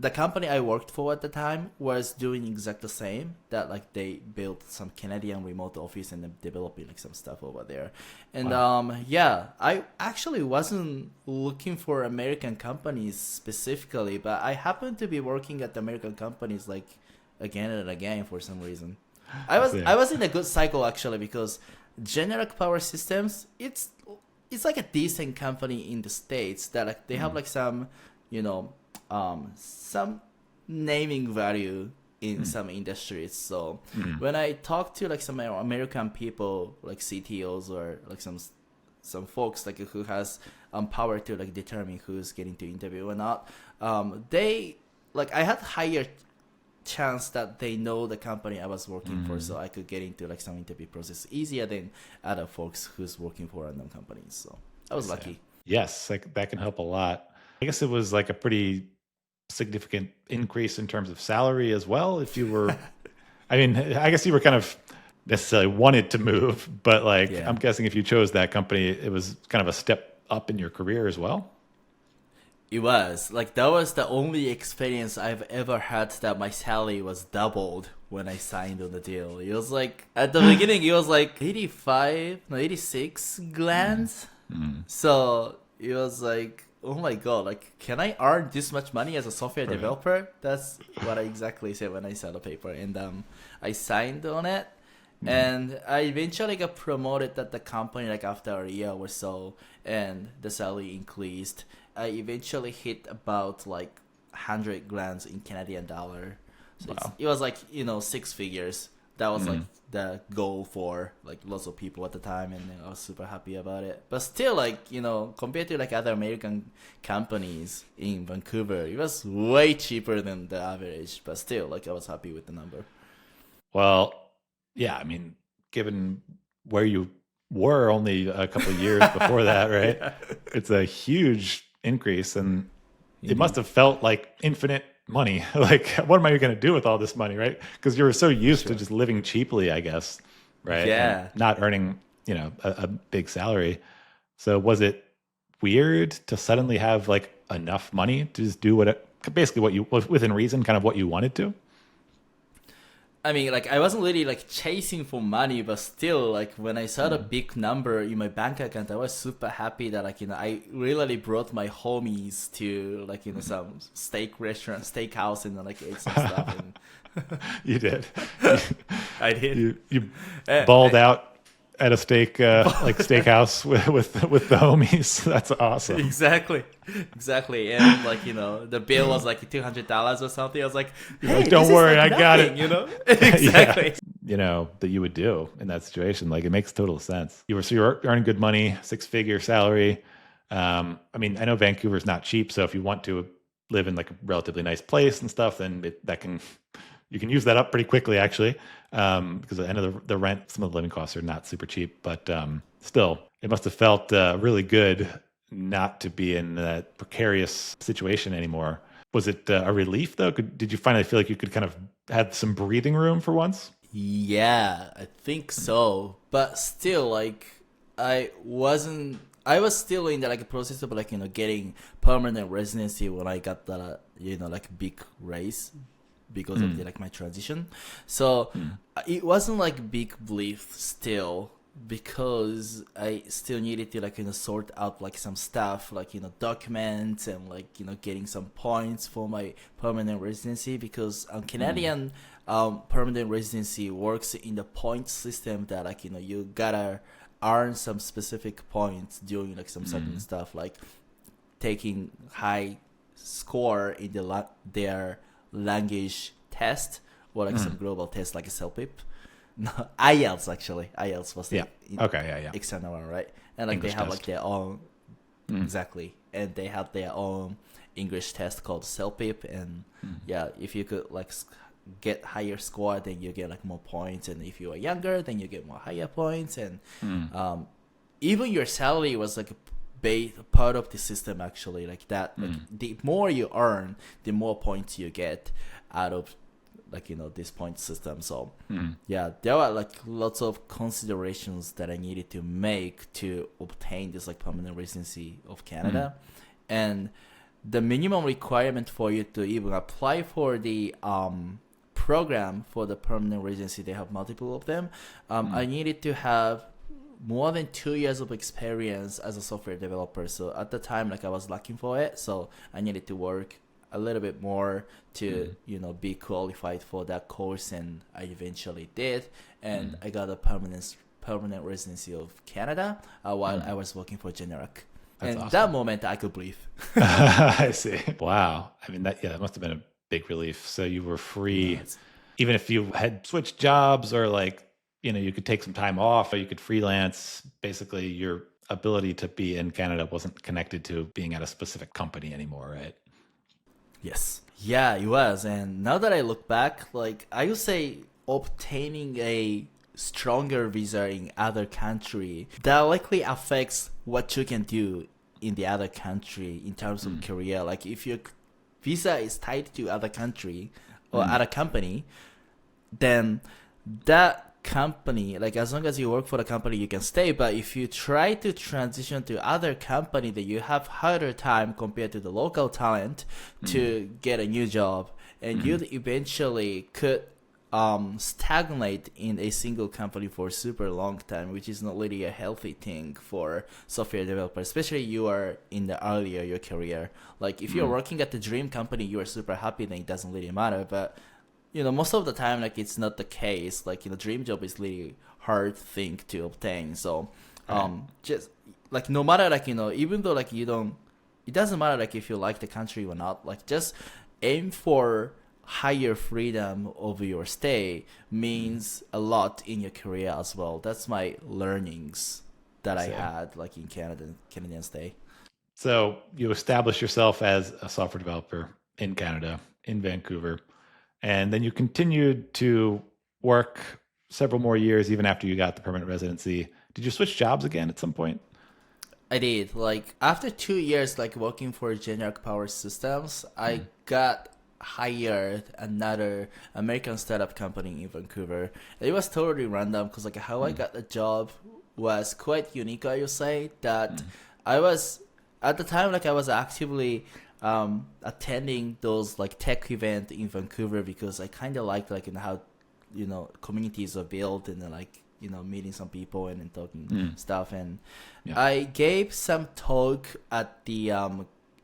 company I worked for at the time was doing exactly the same. That like they built some Canadian remote office and developing like some stuff over there. And yeah, I actually wasn't looking for American companies specifically, but I happened to be working at American companies like again and again for some reason. I was in a good cycle actually, because Generac Power Systems, it's like a decent company in the States that like they have like some some naming value in some industries. So when I talk to like some American people, like CTOs or like some folks like who has power to like determine who's getting to interview or not, they like I had higher chance that they know the company I was working for, so I could get into like some interview process easier than other folks who's working for random companies. So I was lucky. Yes, like that can help a lot. I guess it was like a pretty significant increase in terms of salary as well. If you were, I mean, I guess you were kind of necessarily wanted to move, but like, I'm guessing if you chose that company, it was kind of a step up in your career as well. It was like, that was the only experience I've ever had that my salary was doubled when I signed on the deal. It was like, at the beginning, it was like 86 grand. So it was like, oh my god, like, can I earn this much money as a software developer? That's what I exactly said when I saw the paper. And I signed on it. And I eventually got promoted at the company like after a year or so, and the salary increased. I eventually hit about like 100 grand in Canadian dollar. So Wow. it was like, 6 figures. That was like the goal for like lots of people at the time, and I was super happy about it. But still, like, compared to like other American companies in Vancouver, it was way cheaper than the average. But still, like, I was happy with the number. Well, yeah, I mean, given where you were only a couple of years before that, right? Yeah. It's a huge increase, and it must have felt like infinite money. Like, what am I going to do with all this money, right? Because you were so used to just living cheaply, I guess, right? Yeah. And not earning, a big salary. So was it weird to suddenly have like enough money to just do basically what you, within reason, kind of what you wanted to? I mean, like, I wasn't really like chasing for money, but still, like, when I saw the big number in my bank account, I was super happy that, like, I really brought my homies to, like, some steak restaurant, steakhouse, and like ate some stuff. And You did. I did. You Eh, balled out at a steakhouse with the homies. That's awesome. Exactly. And like, the bill was like $200 or something. I was like, hey, Like, don't this is worry, like I got nothing, it. Exactly. Yeah. That you would do in that situation. Like, it makes total sense. You're earning good money, 6-figure salary. I mean, I know Vancouver's not cheap, so if you want to live in like a relatively nice place and stuff, then you can use that up pretty quickly, actually, because I know the rent, some of the living costs are not super cheap, but still, it must have felt really good not to be in that precarious situation anymore. Was it a relief, though? Did you finally feel like you could kind of have some breathing room for once? Yeah, I think so. But still, like, I was still in the like process of like, getting permanent residency when I got the, like big raise because of the, like my transition. So it wasn't like big relief still, because I still needed to like, sort out like some stuff, like, documents, and like, getting some points for my permanent residency, because Canadian permanent residency works in the point system that, like, you gotta earn some specific points doing like some certain stuff, like taking high score in their language test, or like some global test like a CELPIP. No, IELTS actually. IELTS was the external one, right? And like English they have test. like their own exactly, and they have their own English test called CELPIP, and if you could like get higher score, then you get like more points, and if you are younger, then you get more higher points, and even your salary was like part of the system actually, like that. Like the more you earn, the more points you get out of like this point system. So there were like lots of considerations that I needed to make to obtain this like permanent residency of Canada. And the minimum requirement for you to even apply for the program for the permanent residency, they have multiple of them. I needed to have more than 2 years of experience as a software developer. So at the time, like I was looking for it, so I needed to work a little bit more to be qualified for that course, and I eventually did, and I got a permanent residency of Canada while I was working for Generac. That's and awesome. that moment I could breathe. I see. Wow. I mean, that must have been a big relief. So you were free, even if you had switched jobs, or like, you could take some time off, or you could freelance. Basically, your ability to be in Canada wasn't connected to being at a specific company anymore, right? Yes. Yeah, it was. And now that I look back, like I would say obtaining a stronger visa in other country directly affects what you can do in the other country in terms of career. Like if your visa is tied to other country or other company, then that company, like as long as you work for the company, you can stay. But if you try to transition to other company, then you have harder time compared to the local talent to get a new job, and you eventually could stagnate in a single company for a super long time, which is not really a healthy thing for software developers, especially you are in the earlier your career. Like if you're working at the dream company, you are super happy, then it doesn't really matter. But most of the time, like, it's not the case. Like, dream job is really hard thing to obtain. So, just like, no matter, like, even though, like, you don't, it doesn't matter, like, if you like the country or not. Like, just aim for higher freedom of your stay means a lot in your career as well. That's my learnings that I had, like, in Canadian stay. So you establish yourself as a software developer in Canada, in Vancouver, and then you continued to work several more years even after you got the permanent residency. Did you switch jobs again at some point? I did. Like, after 2 years, like, working for Generic Power Systems, I got hired another American startup company in Vancouver. It was totally random because, like, how I got the job was quite unique, I would say. That I was, at the time, like, I was actively attending those, like, tech event in Vancouver because I kind of liked, like, how, communities are built and then, like, meeting some people and then talking stuff. And I gave some talk at the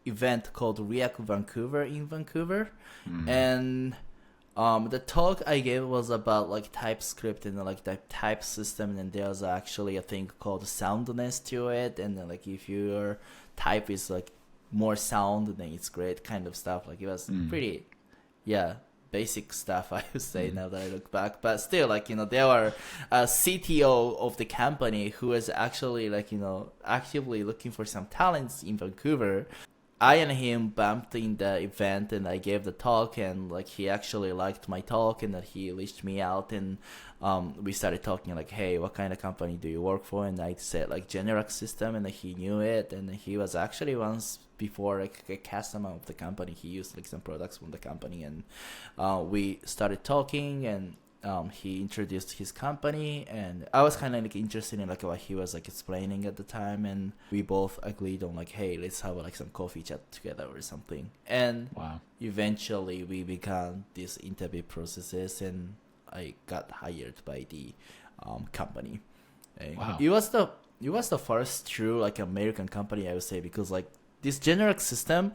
event called React Vancouver in Vancouver. And the talk I gave was about, like, TypeScript and, like, the type system. And there's actually a thing called soundness to it. And then, like, if your type is, like, more sound, then it's great kind of stuff. Like, it was pretty, basic stuff, I would say, now that I look back. But still, like, there were a CTO of the company who was actually, like, actively looking for some talents in Vancouver. I and him bumped in the event and I gave the talk, and, like, he actually liked my talk and that he reached me out, and we started talking, like, hey, what kind of company do you work for? And I said, like, Generac System, and he knew it, and he was actually once before, like, a customer of the company. He used, like, some products from the company, and we started talking, and he introduced his company, and I was kind of, like, interested in, like, what he was, like, explaining at the time, and we both agreed on, like, hey, let's have, like, some coffee chat together or something. And eventually we began these interview processes, and I got hired by the company. It was the first true, like, American company, I would say, because, like, this Generic System,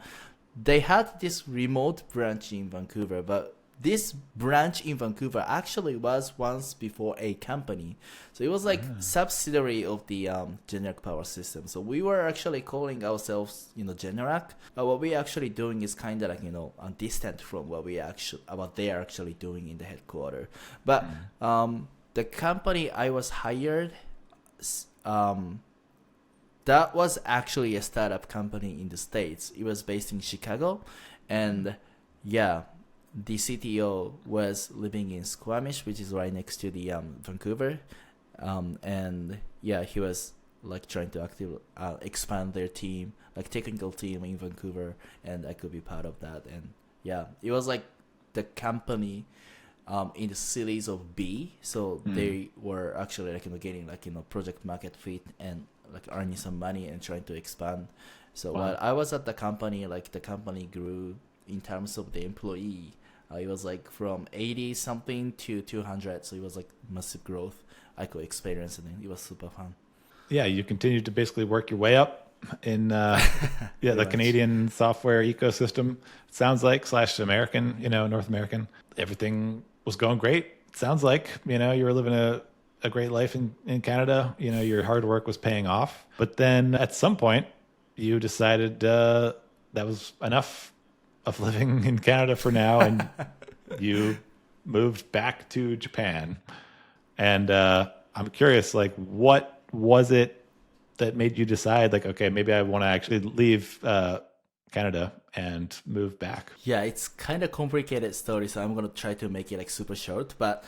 they had this remote branch in Vancouver, but this branch in Vancouver actually was once before a company. So it was like subsidiary of the Generic Power System. So we were actually calling ourselves, Generac. But what we're actually doing is kind of, like, distant from what they are actually doing in the headquarters. But the company I was hired, that was actually a startup company in the States. It was based in Chicago, and the CTO was living in Squamish, which is right next to the Vancouver, and he was, like, trying to actively expand their team, like, technical team in Vancouver, and I could be part of that. And it was like the company in the series of B, so they were actually, like, getting, like, project market fit and, like, earning some money and trying to expand. So while I was at the company, like, the company grew in terms of the employee. It was, like, from 80 something to 200, so it was, like, massive growth I could experience, and it was super fun. Yeah, you continued to basically work your way up in the Canadian software ecosystem. It sounds like / American, North American. Everything was going great. It sounds like you were living a great life in Canada. Your hard work was paying off. But then at some point, you decided that was enough of living in Canada for now, and you moved back to Japan. And I'm curious, like, what was it that made you decide, like, okay, maybe I want to actually leave Canada and move back? Yeah, it's kind of complicated story, so I'm gonna try to make it, like, super short. But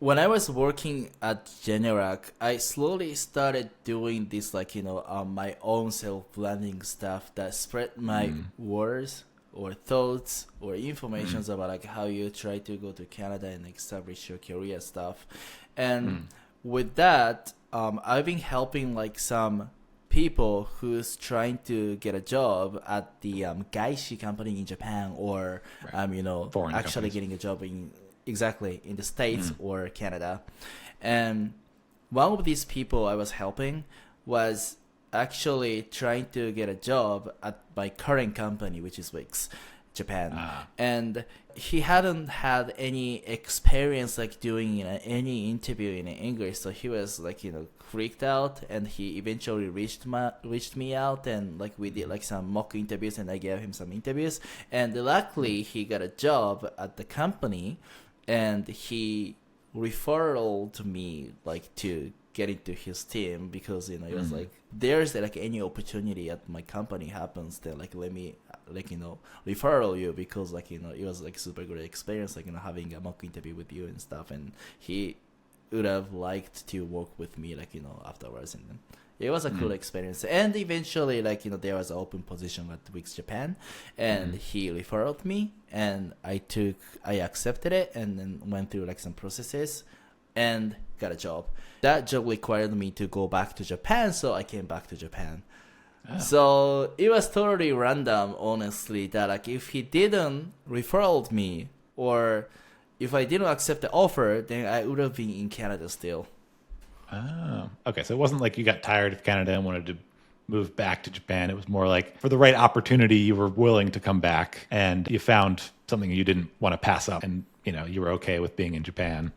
when I was working at Generac, I slowly started doing this, like, my own self-branding stuff that spread my words or thoughts or informations about, like, how you try to go to Canada and establish your career stuff. And with that, I've been helping, like, some people who's trying to get a job at the Gaishi company in Japan, or Foreign actually companies. getting a job in the States or Canada. And one of these people I was helping was actually trying to get a job at my current company, which is Wix Japan. And he hadn't had any experience like doing any interview in English, so he was like freaked out, and he eventually reached me out, and like we did like some mock interviews, and I gave him some interviews, and luckily he got a job at the company, and he referred to me like to get into his team, because it was like, there's like any opportunity at my company happens, then like let me like referral you, because like it was like super great experience, like having a mock interview with you and stuff, and he would have liked to work with me like afterwards, and then it was a cool experience. And eventually like there was an open position at Wix Japan, and he referred me, and I accepted it, and then went through like some processes and got a job. That job required me to go back to Japan, so I came back to Japan. Oh. So it was totally random, honestly, that like if he didn't referred me, or if I didn't accept the offer, then I would have been in Canada still. Oh, okay. So it wasn't like you got tired of Canada and wanted to move back to Japan. It was more like for the right opportunity, you were willing to come back, and you found something you didn't want to pass up, and you were okay with being in Japan.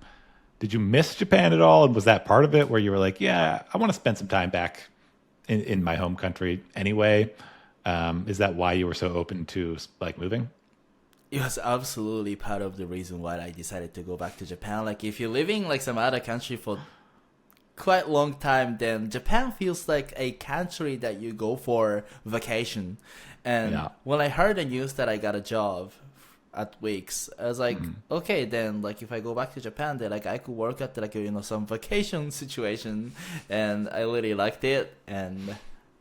Did you miss Japan at all? And was that part of it where you were like, yeah, I want to spend some time back in my home country anyway? Is that why you were so open to like moving? It was absolutely part of the reason why I decided to go back to Japan. Like if you're living like some other country for quite long time, then Japan feels like a country that you go for vacation. And when I heard the news that I got a job at Wix, I was like, okay, then like if I go back to Japan, then like I could work at like some vacation situation, and I really liked it. And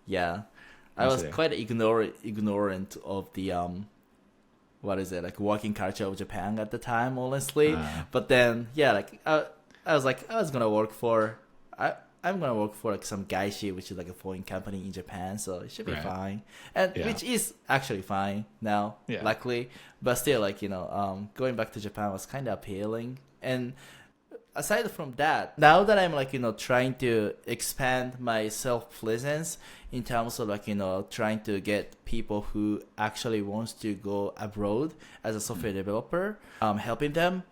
yeah, I was quite ignorant of the like working culture of Japan at the time, honestly. But then like I was like, I'm gonna work for like some gaishi, which is like a foreign company in Japan, so it should be fine, and which is actually fine now, luckily. But still, like going back to Japan was kind of appealing. And aside from that, now that I'm like trying to expand my self presence in terms of like trying to get people who actually wants to go abroad as a software developer, helping them.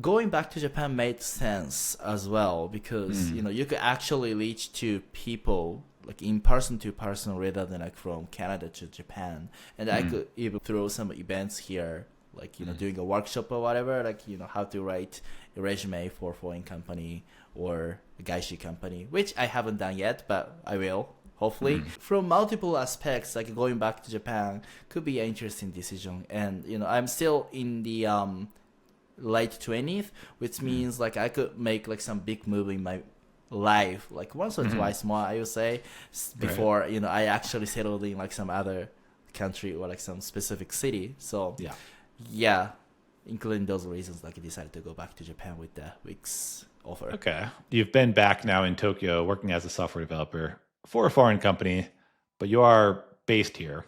Going back to Japan made sense as well, because you could actually reach to people like in person to person, rather than like from Canada to Japan. And I could even throw some events here, like doing a workshop or whatever, like how to write a resume for a foreign company or a gaishi company, which I haven't done yet, but I will hopefully. From multiple aspects, like going back to Japan could be an interesting decision. And I'm still in the late 20th, which means like I could make like some big move in my life, like once or twice more, I would say, before I actually settled in like some other country or like some specific city. So yeah, including those reasons, like I decided to go back to Japan with the Wix offer. Okay, you've been back now in Tokyo working as a software developer for a foreign company, but you are based here.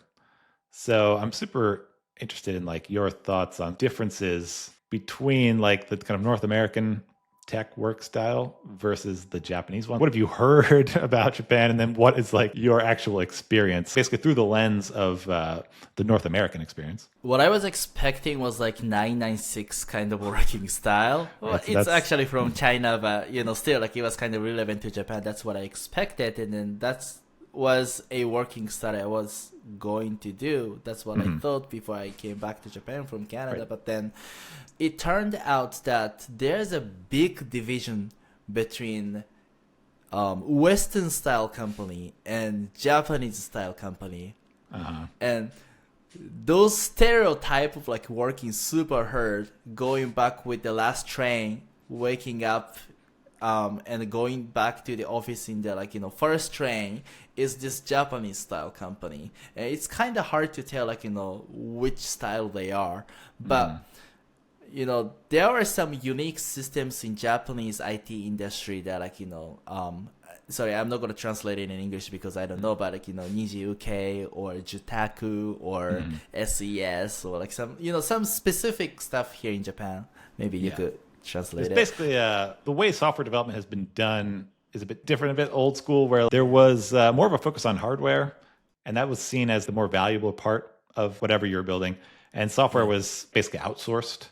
So I'm super interested in like your thoughts on differences between like the kind of North American tech work style versus the Japanese one. What have you heard about Japan? And then what is like your actual experience, basically through the lens of the North American experience? What I was expecting was like 996 kind of working style. Well, it's actually from China, but still like it was kind of relevant to Japan. That's what I expected. And then that's was a working style I was going to do. That's what I thought before I came back to Japan from Canada. But then it turned out that there's a big division between Western style company and Japanese style company. And those stereotype of like working super hard, going back with the last train, waking up and going back to the office in the first train, is this Japanese style company. And it's kind of hard to tell which style they are, but there are some unique systems in Japanese IT industry that sorry, I'm not going to translate it in English because I don't know, but Niji Uke or Jutaku or SES or like some specific stuff here in Japan. Maybe you could translate it. Basically, the way software development has been done is a bit different, a bit old school, where there was more of a focus on hardware, and that was seen as the more valuable part of whatever you're building. And software was basically outsourced.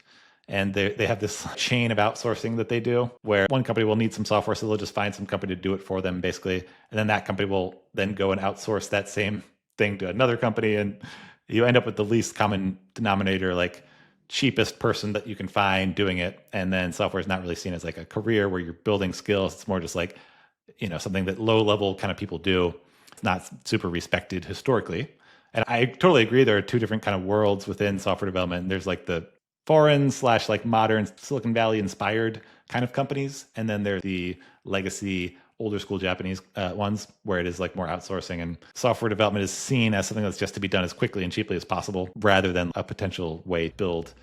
And they have this chain of outsourcing that they do where one company will need some software, so they'll just find some company to do it for them, basically. And then that company will then go and outsource that same thing to another company. And you end up with the least common denominator, like cheapest person that you can find doing it. And then software is not really seen as like a career where you're building skills. It's more just like, something that low level kind of people do. It's not super respected historically. And I totally agree. There are two different kind of worlds within software development. There's like the foreign / like modern Silicon Valley inspired kind of companies. And then there's the legacy, older school Japanese ones where it is like more outsourcing, and software development is seen as something that's just to be done as quickly and cheaply as possible rather than a potential way to build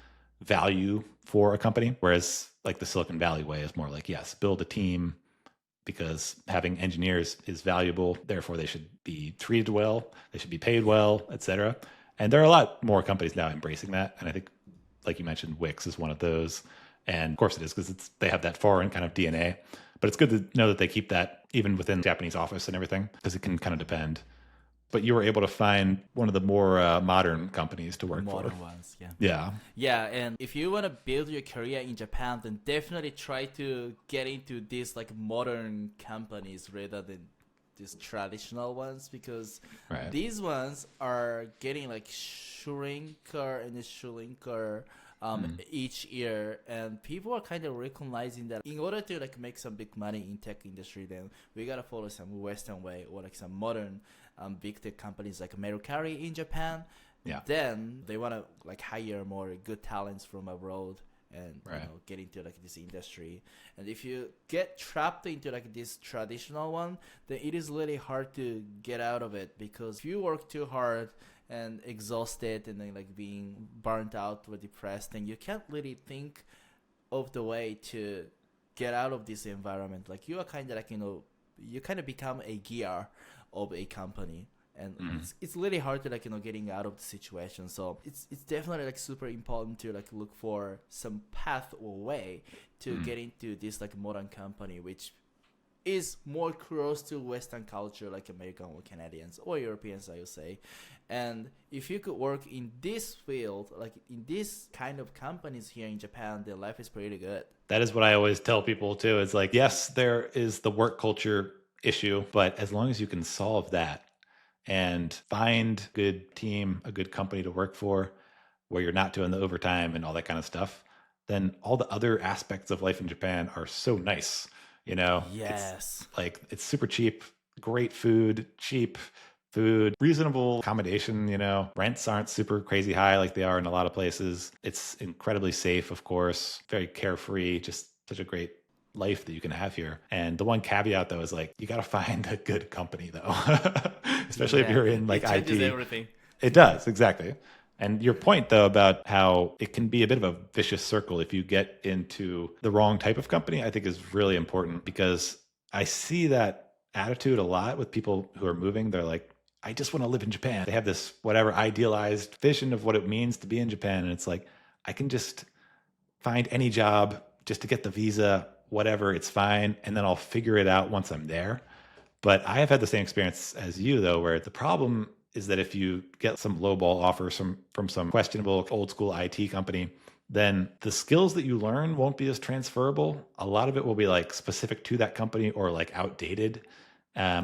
value for a company. Whereas like the Silicon Valley way is more like, yes, build a team because having engineers is valuable. Therefore, they should be treated well, they should be paid well, etc. And there are a lot more companies now embracing that. And I think, like you mentioned, Wix is one of those. And of course it is because they have that foreign kind of DNA. But it's good to know that they keep that even within Japanese office and everything, because it can kind of depend. But you were able to find one of the more modern companies to work for. Modern ones, yeah. Yeah. Yeah, and if you want to build your career in Japan, then definitely try to get into these like modern companies rather than these traditional ones, because these ones are getting like shrinker and shrinker each year, and people are kind of recognizing that in order to like make some big money in tech industry, then we gotta follow some Western way or like some modern big tech companies like Mercari in Japan. Yeah. Then they want to like hire more good talents from abroad and get into like this industry. And if you get trapped into like this traditional one, then it is really hard to get out of it, because if you work too hard and exhausted and then like being burnt out or depressed, then you can't really think of the way to get out of this environment. Like you are kind of like, you kind of become a gear of a company. And it's really hard to like getting out of the situation. So it's definitely like super important to like look for some path or way to get into this like modern company, which is more close to Western culture, like American or Canadians or Europeans, I would say. And if you could work in this field, like in this kind of companies here in Japan, their life is pretty good. That is what I always tell people too. It's like, yes, there is the work culture issue, but as long as you can solve that and find a good team, a good company to work for, where you're not doing the overtime and all that kind of stuff, then all the other aspects of life in Japan are so nice. Yes. It's super cheap, great food, cheap food, reasonable accommodation, rents aren't super crazy high like they are in a lot of places. It's incredibly safe, of course, very carefree, just such a great life that you can have here. And the one caveat though is like, you got to find a good company though, especially if you're in like it changes IT. Everything. It does, exactly. And your point though about how it can be a bit of a vicious circle if you get into the wrong type of company, I think is really important, because I see that attitude a lot with people who are moving. They're like, I just want to live in Japan. They have this whatever idealized vision of what it means to be in Japan. And it's like, I can just find any job just to get the visa, whatever, it's fine. And then I'll figure it out once I'm there. But I have had the same experience as you though, where the problem is that if you get some lowball offer from some questionable old school IT company, then the skills that you learn won't be as transferable. A lot of it will be like specific to that company or like outdated.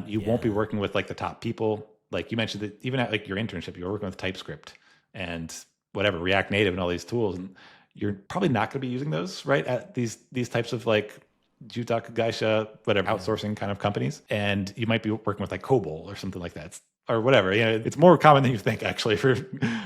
You won't be working with like the top people. Like you mentioned that even at like your internship, you were working with TypeScript and whatever, React Native and all these tools. And you're probably not going to be using those, right? At these types of like Jutaka Gaisha, whatever, outsourcing kind of companies. And you might be working with like COBOL or something like that. Or whatever. It's more common than you think actually for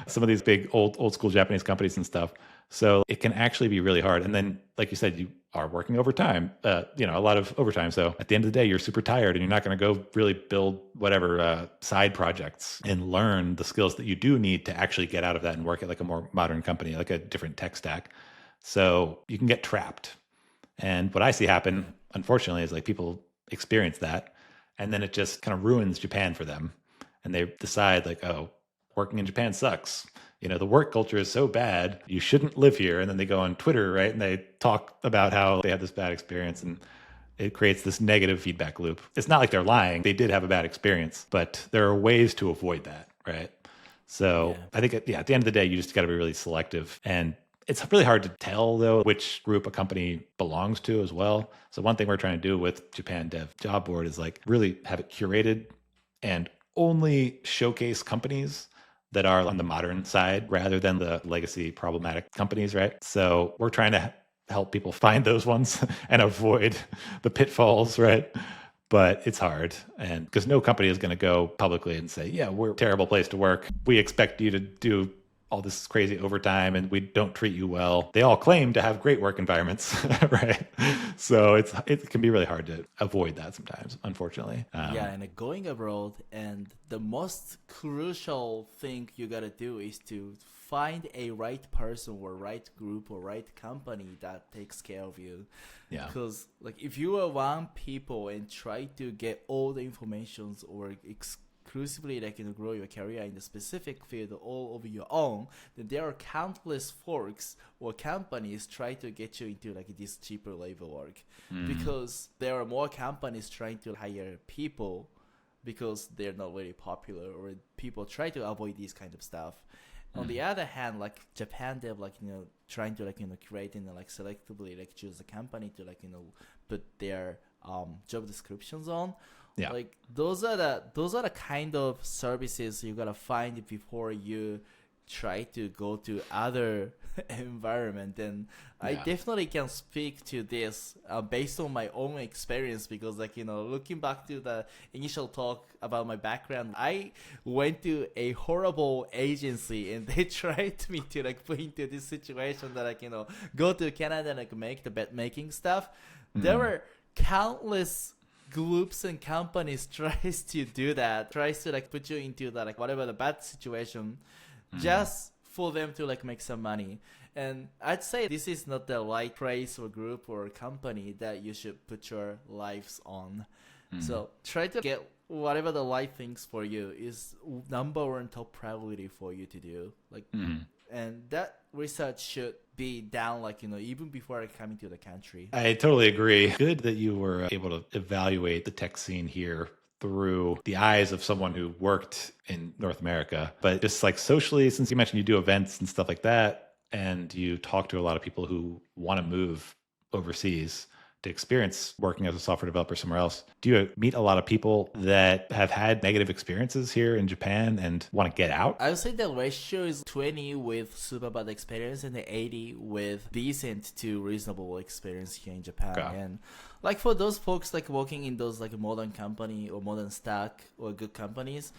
some of these big old school Japanese companies and stuff. So it can actually be really hard. And then, like you said, you are working overtime, a lot of overtime. So at the end of the day, you're super tired and you're not going to go really build whatever side projects and learn the skills that you do need to actually get out of that and work at like a more modern company, like a different tech stack. So you can get trapped. And what I see happen, unfortunately, is like people experience that and then it just kind of ruins Japan for them. And they decide like, oh, working in Japan sucks. The work culture is so bad, you shouldn't live here. And then they go on Twitter, right? And they talk about how they had this bad experience and it creates this negative feedback loop. It's not like they're lying. They did have a bad experience, but there are ways to avoid that, right? So Yeah. I think, at the end of the day, you just got to be really selective. And it's really hard to tell, though, which group a company belongs to as well. So one thing we're trying to do with Japan Dev Job Board is like really have it curated and only showcase companies that are on the modern side rather than the legacy problematic companies, right? So we're trying to help people find those ones and avoid the pitfalls, right? But it's hard. And because no company is going to go publicly and say, yeah, we're a terrible place to work. We expect you to do all this crazy overtime and we don't treat you well. They all claim to have great work environments, right? So it can be really hard to avoid that sometimes, unfortunately. Yeah, and going abroad, and the most crucial thing you gotta do is to find a right person or right group or right company that takes care of you. Yeah. Because like if you are one people and try to get all the informations or exclusively like grow your career in the specific field all over your own, then there are countless folks or companies try to get you into like this cheaper labor work, because there are more companies trying to hire people because they're not very popular, or people try to avoid these kind of stuff. On the other hand, like Japan, they're like trying to like create and like selectively like choose a company to like put their job descriptions on. Yeah. Like those are the kind of services you gotta find before you try to go to other environment. And I definitely can speak to this based on my own experience, because like looking back to the initial talk about my background, I went to a horrible agency and they tried me to like put into this situation that like go to Canada and like make the bet making stuff. There were countless groups and companies tries to do that, tries to like put you into that like whatever the bad situation, just for them to like make some money. And I'd say this is not the right place or group or company that you should put your lives on. So try to get whatever the right things for you is number one top priority for you to do. Like, and that research should be down like even before coming to the country. I totally agree. Good that you were able to evaluate the tech scene here through the eyes of someone who worked in North America. But just like socially, since you mentioned you do events and stuff like that, and you talk to a lot of people who want to move overseas to experience working as a software developer somewhere else, do you meet a lot of people that have had negative experiences here in Japan and want to get out? I would say the ratio is 20 with super bad experience and the 80 with decent to reasonable experience here in Japan. Okay. And like for those folks like working in those like modern company or modern stack or good companies,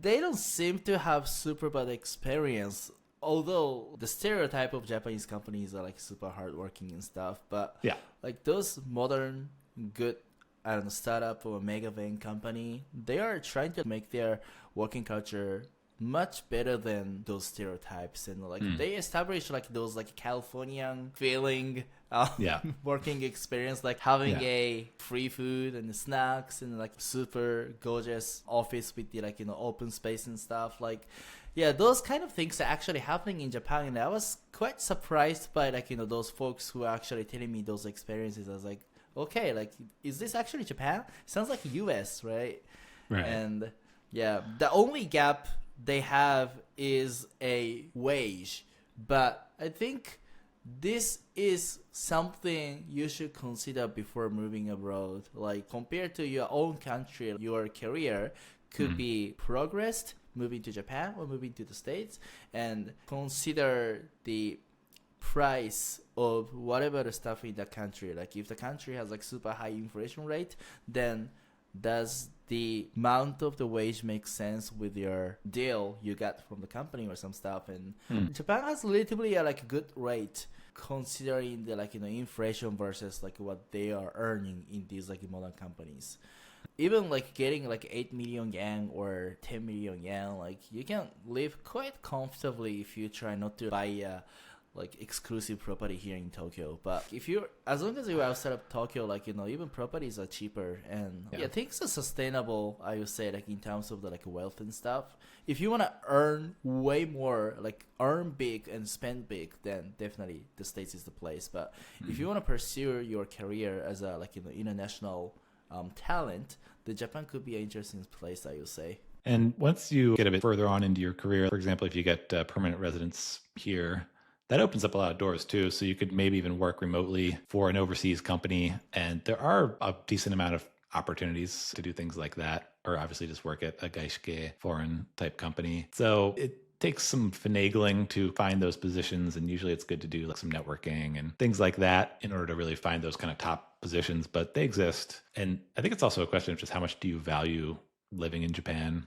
they don't seem to have super bad experience. Although the stereotype of Japanese companies are like super hardworking and stuff, but like those modern good, I don't know, startup or mega van company, they are trying to make their working culture much better than those stereotypes, and like they establish like those like Californian feeling working experience, like having a free food and snacks and like super gorgeous office with the like open space and stuff. Like those kind of things are actually happening in Japan, and I was quite surprised by like those folks who are actually telling me those experiences. I was like, okay, like is this actually Japan? Sounds like US, right? And the only gap they have is a wage, but I think this is something you should consider before moving abroad. Like compared to your own country, your career could be progressed moving to Japan or moving to the States, and consider the price of whatever the stuff in that country. Like if the country has like super high inflation rate, then does the amount of the wage make sense with your deal you got from the company or some stuff? And Japan has relatively a like good rate considering the like inflation versus like what they are earning in these like modern companies. Even like getting like 8 million yen or 10 million yen, like you can live quite comfortably if you try not to buy like exclusive property here in Tokyo. But if you're, as long as you're outside of Tokyo, like even properties are cheaper, and things are sustainable, I would say, like in terms of the like wealth and stuff. If you want to earn way more, like earn big and spend big, then definitely the States is the place. But if you want to pursue your career as a like international talent, the Japan could be an interesting place, I would say. And once you get a bit further on into your career, for example, if you get permanent residence here, that opens up a lot of doors too. So you could maybe even work remotely for an overseas company. And there are a decent amount of opportunities to do things like that, or obviously just work at a gaishike foreign type company. So it takes some finagling to find those positions. And usually it's good to do like some networking and things like that in order to really find those kind of top positions, but they exist. And I think it's also a question of just how much do you value living in Japan?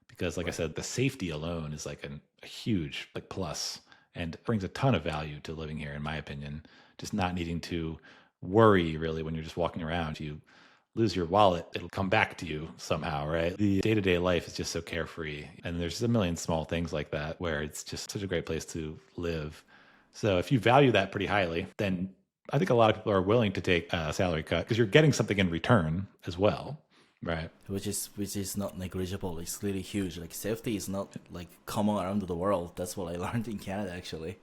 Because like I said, the safety alone is like a huge like plus and brings a ton of value to living here, in my opinion. Just not needing to worry really when you're just walking around. If you lose your wallet, it'll come back to you somehow, right? The day-to-day life is just so carefree. And there's a million small things like that where it's just such a great place to live. So if you value that pretty highly, then I think a lot of people are willing to take a salary cut because you're getting something in return as well. Right. Which is not negligible. It's really huge. Like safety is not like common around the world. That's what I learned in Canada actually.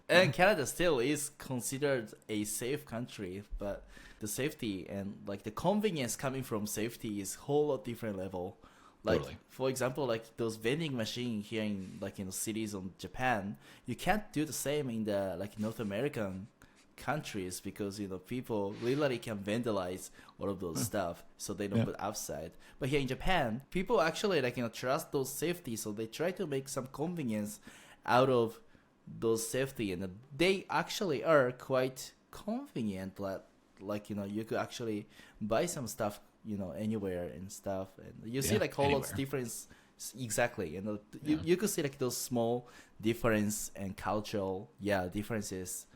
And Canada still is considered a safe country, but the safety and like the convenience coming from safety is whole lot different level. Like Totally. for example, like those vending machine here in like in the cities of Japan, you can't do the same in the like North American countries because people literally can vandalize all of those stuff, so they don't put outside. But here in Japan, people actually like trust those safety, so they try to make some convenience out of those safety, and they actually are quite convenient. Like you could actually buy some stuff anywhere and stuff, and you see like whole lots difference. Exactly, you could see like those small difference and cultural differences.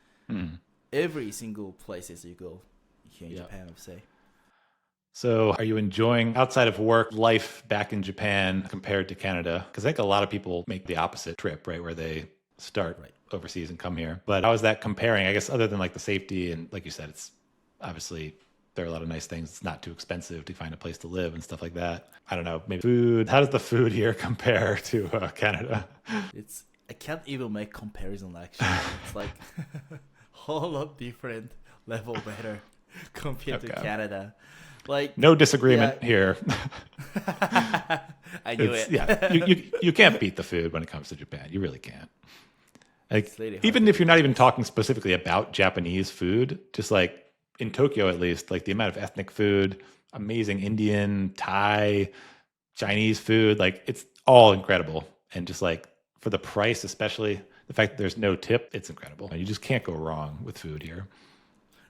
Every single places you go here in Japan, I would say. So are you enjoying, outside of work, life back in Japan compared to Canada? Because I think a lot of people make the opposite trip, right, where they start overseas and come here. But how is that comparing? I guess other than like the safety and like you said, it's obviously there are a lot of nice things. It's not too expensive to find a place to live and stuff like that. I don't know, maybe food. How does the food here compare to Canada? I can't even make comparison actually. It's like whole lot different level better compared to Canada. Like no disagreement here. I knew it. You can't beat the food when it comes to Japan. You really can't. Like really even if you're not even talking specifically about Japanese food, just like in Tokyo at least, like the amount of ethnic food, amazing Indian, Thai, Chinese food, like it's all incredible. And just like for the price, especially the fact that there's no tip, it's incredible. You just can't go wrong with food here.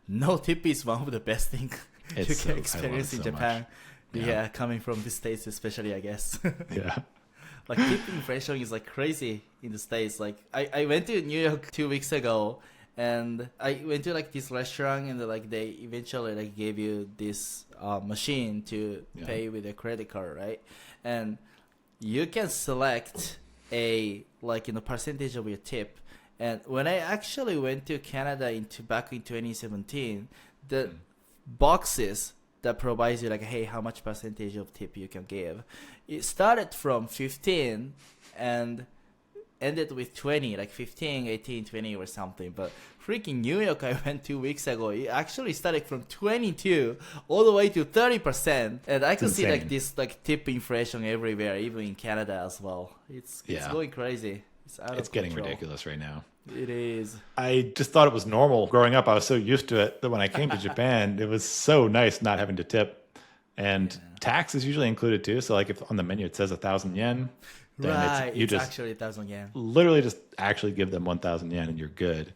No tip is one of the best things you can experience in Japan. Yeah, coming from the States especially, I guess. Yeah. Like tip inflation is like crazy in the States. Like I went to New York 2 weeks ago, and I went to like this restaurant, and like they eventually like gave you this machine to pay with a credit card, right? And you can select a percentage of your tip. And when I actually went to Canada back in 2017, the boxes that provides you like, hey, how much percentage of tip you can give, it started from 15 and ended with 20, like 15, 18, 20 or something. But freaking New York, I went 2 weeks ago, it actually started from 22 all the way to 30%. And I could see like this like tip inflation everywhere, even in Canada as well. It's going crazy. It's getting ridiculous right now. It is. I just thought it was normal. Growing up, I was so used to it that when I came to Japan, it was so nice not having to tip. And tax is usually included too. So like if on the menu it says 1,000 yen, then it's actually 1,000 yen. Literally just actually give them 1,000 yen and you're good.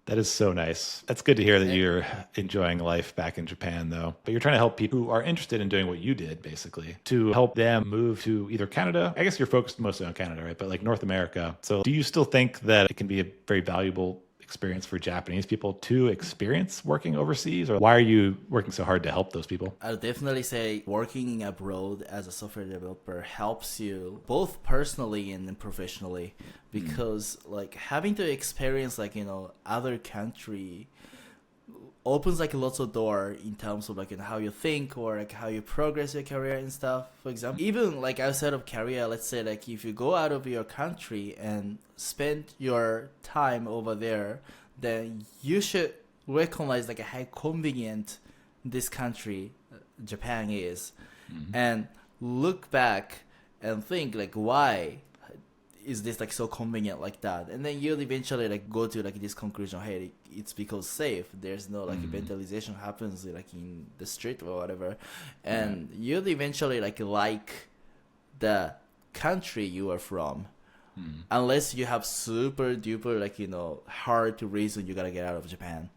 That is so nice. That's good to hear that you're enjoying life back in Japan, though. But you're trying to help people who are interested in doing what you did, basically, to help them move to either Canada. I guess you're focused mostly on Canada, right? But like North America. So do you still think that it can be a very valuable experience for Japanese people to experience working overseas? Or why are you working so hard to help those people? I would definitely say working abroad as a software developer helps you both personally and professionally, because like having to experience like other country opens like lots of door in terms of like how you think or like how you progress your career and stuff. For example, even like outside of career, let's say like if you go out of your country and spend your time over there, then you should recognize like how convenient this country, Japan, is, and look back and think like, why is this like so convenient like that? And then you'll eventually like go to like this conclusion, hey, it's because safe, there's no like vandalization happens like in the street or whatever, and you'll eventually like the country you are from, unless you have super duper like, you know, hard reason you gotta get out of Japan.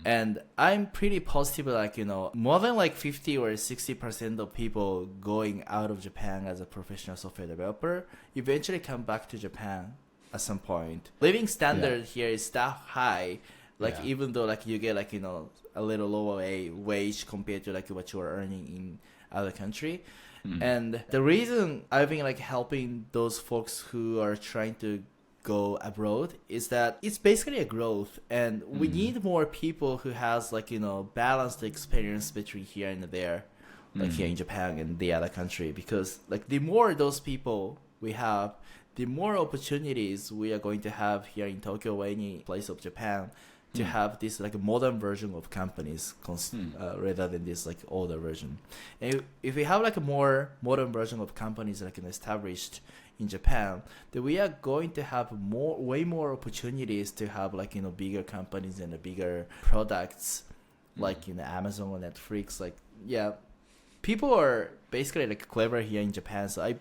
And I'm pretty positive, like, you know, more than like 50 or 60% of people going out of Japan as a professional software developer eventually come back to Japan at some point. Living standard here is that high, like even though like you get like, you know, a little lower wage compared to like what you are earning in other country. And the reason I've been like helping those folks who are trying to go abroad is that it's basically a growth, and we need more people who has like, you know, balanced experience between here and there, like here in Japan and the other country, because like the more those people we have, the more opportunities we are going to have here in Tokyo or any place of Japan to have this like modern version of companies rather than this like older version. And if we have like a more modern version of companies like established in Japan, then we are going to have way more opportunities to have like, you know, bigger companies and bigger products like, you know, Amazon or Netflix. Like, people are basically like clever here in Japan, so I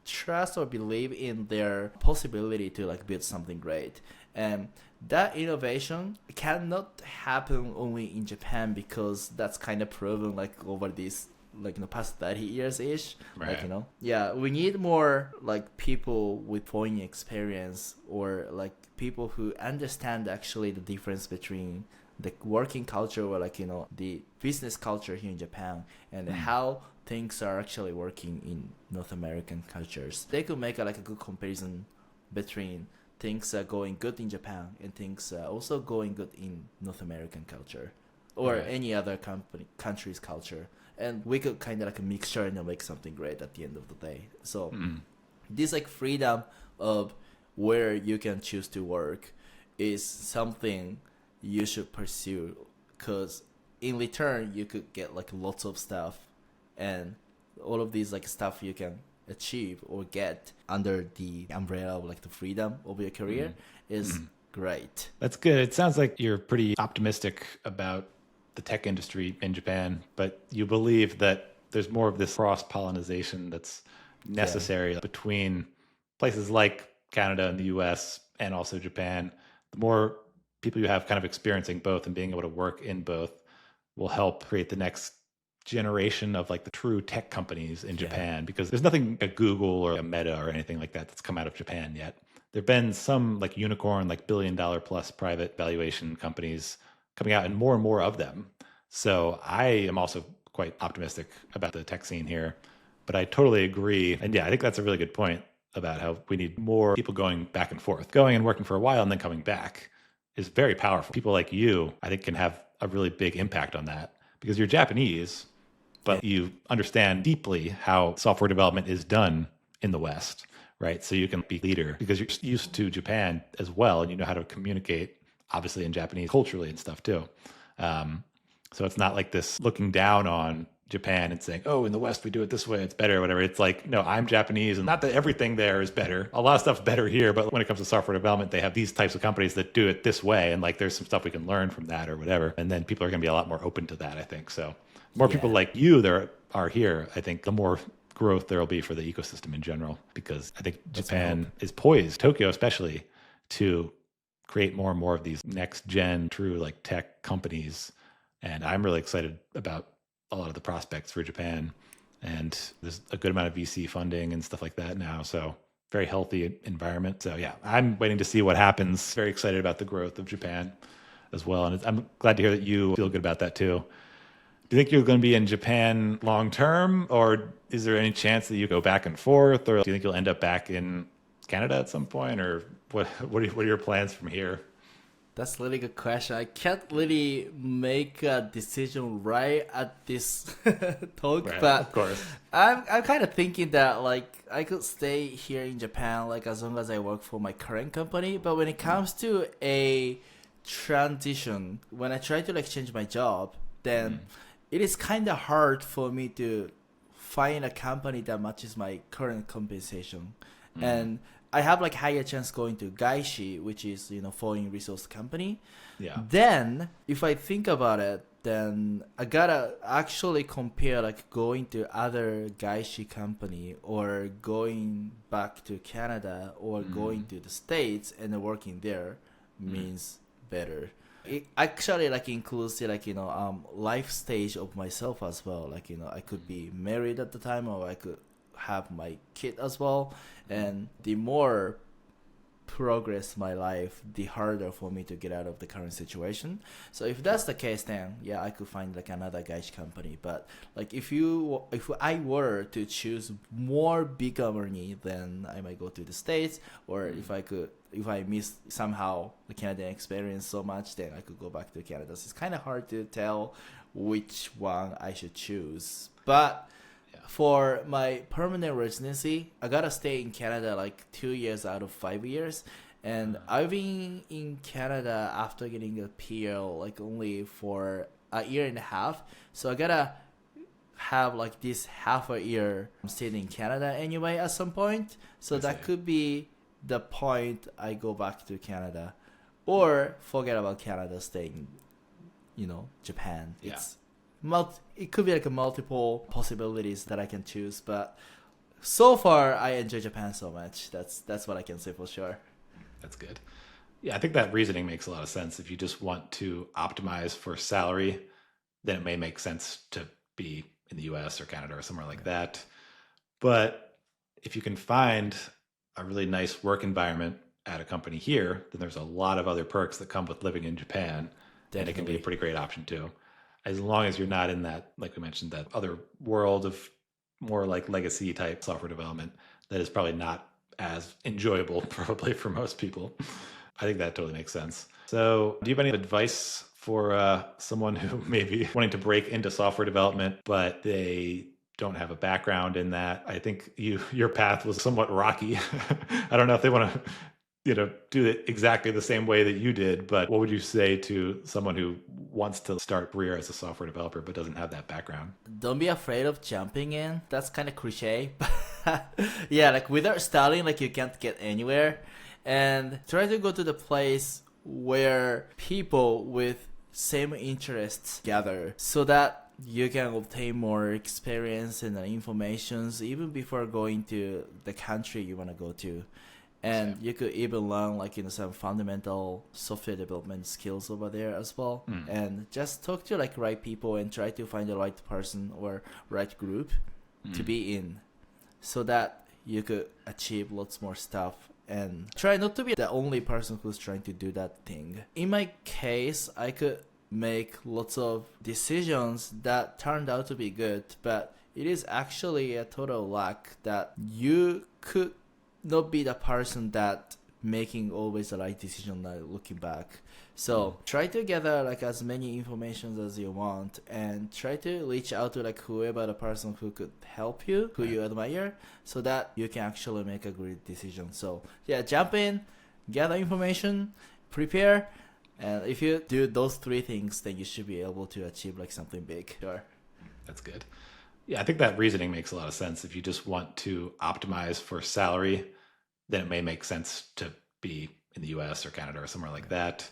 trust or believe in their possibility to like build something great. And that innovation cannot happen only in Japan, because that's kind of proven like over these like in the past 30 years ish, like, you know, we need more like people with foreign experience, or like people who understand actually the difference between the working culture or like, you know, the business culture here in Japan, and how things are actually working in North American cultures. They could make like a good comparison between things are going good in Japan and things are also going good in North American culture or any other country's culture. And we could kind of like a mixture and make something great at the end of the day. So this like freedom of where you can choose to work is something you should pursue, because in return you could get like lots of stuff, and all of these like stuff you can achieve or get under the umbrella of like the freedom of your career is great. That's good. It sounds like you're pretty optimistic about the tech industry in Japan, but you believe that there's more of this cross-pollination that's necessary between places like Canada and the US and also Japan. The more people you have kind of experiencing both and being able to work in both will help create the next generation of like the true tech companies in Japan, because there's nothing a Google or a Meta or anything like that that's come out of Japan yet. There've been some like unicorn, like $1 billion plus private valuation companies coming out, and more of them. So I am also quite optimistic about the tech scene here, but I totally agree. And I think that's a really good point about how we need more people going back and forth. Going and working for a while and then coming back is very powerful. People like you, I think, can have a really big impact on that, because you're Japanese, but you understand deeply how software development is done in the West, right? So you can be leader because you're used to Japan as well, and you know how to communicate, obviously, in Japanese culturally and stuff too. So it's not like this looking down on Japan and saying, oh, in the West we do it this way, it's better or whatever. It's like, no, I'm Japanese, and not that everything there is better. A lot of stuff's better here, but when it comes to software development, they have these types of companies that do it this way, and like there's some stuff we can learn from that or whatever. And then people are going to be a lot more open to that, I think. So more people like you there are here, I think the more growth there will be for the ecosystem in general, because I think Japan is poised, Tokyo especially, to create more and more of these next gen true like tech companies. And I'm really excited about a lot of the prospects for Japan. And there's a good amount of VC funding and stuff like that now. So very healthy environment. So I'm waiting to see what happens. Very excited about the growth of Japan as well. And I'm glad to hear that you feel good about that too. Do you think you're going to be in Japan long term, or is there any chance that you go back and forth, or do you think you'll end up back in Canada at some point, or what are your plans from here? That's a really good question. I can't really make a decision right at this talk, but of course, I'm kind of thinking that like I could stay here in Japan like as long as I work for my current company. But when it comes to a transition, when I try to like change my job, then it is kind of hard for me to find a company that matches my current compensation. And I have like higher chance going to Gaishi, which is, foreign resource company. Yeah. Then if I think about it, then I gotta actually compare like going to other Gaishi company or going back to Canada or going to the States and working there means better. It actually like includes like life stage of myself as well. Like I could be married at the time, or I could have my kid as well. And the more progress my life, the harder for me to get out of the current situation. So if that's the case, then yeah, I could find like another Gaish company. But like if I were to choose more bigger money, then I might go to the States. Or if I miss somehow the Canadian experience so much, then I could go back to Canada. So it's kind of hard to tell which one I should choose. But for my permanent residency, I gotta stay in Canada like 2 years out of 5 years. And I've been in Canada after getting a PL like only for a year and a half. So I gotta have like this half a year staying in Canada anyway at some point. So that could be the point I go back to Canada. Or forget about Canada, staying, Japan. Yeah. It could be like a multiple possibilities that I can choose, but so far I enjoy Japan so much. That's what I can say for sure. That's good. Yeah, I think that reasoning makes a lot of sense. If you just want to optimize for salary, then it may make sense to be in the US or Canada or somewhere like that. But if you can find a really nice work environment at a company here, then there's a lot of other perks that come with living in Japan. Definitely. And it can be a pretty great option too. As long as you're not in that, like we mentioned, that other world of more like legacy type software development that is probably not as enjoyable probably for most people. I think that totally makes sense. So do you have any advice for someone who may be wanting to break into software development, but they don't have a background in that? I think your path was somewhat rocky. I don't know if they want to do it exactly the same way that you did, but what would you say to someone who wants to start a career as a software developer but doesn't have that background? Don't be afraid of jumping in. That's kind of cliche. Yeah, like without starting, like you can't get anywhere. And try to go to the place where people with same interests gather so that you can obtain more experience and information even before going to the country you want to go to. And you could even learn like some fundamental software development skills over there as well. And just talk to like right people and try to find the right person or right group to be in, so that you could achieve lots more stuff. And try not to be the only person who's trying to do that thing. In my case, I could make lots of decisions that turned out to be good, but it is actually a total luck that you could not be the person that making always the right decision looking back. So try to gather like as many information as you want and try to reach out to like whoever the person who could help you, who you admire, so that you can actually make a great decision. So yeah, jump in, gather information, prepare, and if you do those three things, then you should be able to achieve like something big. Sure. That's good. Yeah, I think that reasoning makes a lot of sense. If you just want to optimize for salary, then it may make sense to be in the US or Canada or somewhere like that.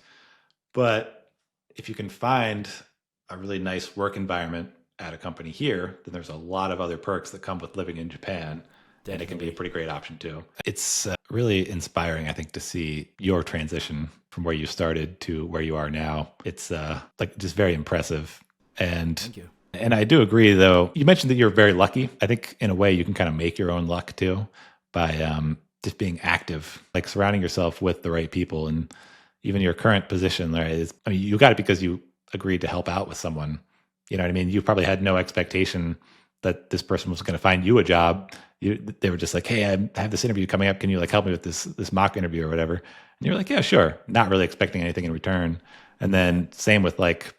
But if you can find a really nice work environment at a company here, then there's a lot of other perks that come with living in Japan. Definitely. And it can be a pretty great option too. It's really inspiring, I think, to see your transition from where you started to where you are now. It's like just very impressive. And thank you. And I do agree, though. You mentioned that you're very lucky. I think in a way you can kind of make your own luck too by just being active, like surrounding yourself with the right people. And even your current position, right? You got it because you agreed to help out with someone. You know what I mean? You probably had no expectation that this person was going to find you a job. They were just like, hey, I have this interview coming up. Can you like help me with this mock interview or whatever? And you're like, yeah, sure. Not really expecting anything in return. And then same with like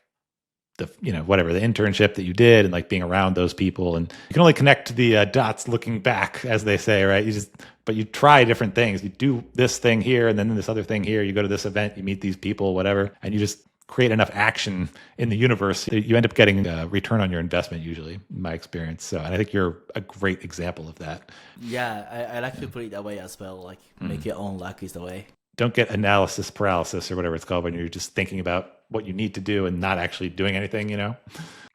the internship that you did and like being around those people. And you can only connect the dots looking back, as they say, right? But you try different things. You do this thing here and then this other thing here. You go to this event, you meet these people, whatever. And you just create enough action in the universe, you end up getting a return on your investment usually, in my experience. So, and I think you're a great example of that. Yeah, I like to put it that way as well. Like make your own luck is the way. Don't get analysis paralysis or whatever it's called when you're just thinking about what you need to do and not actually doing anything, you know?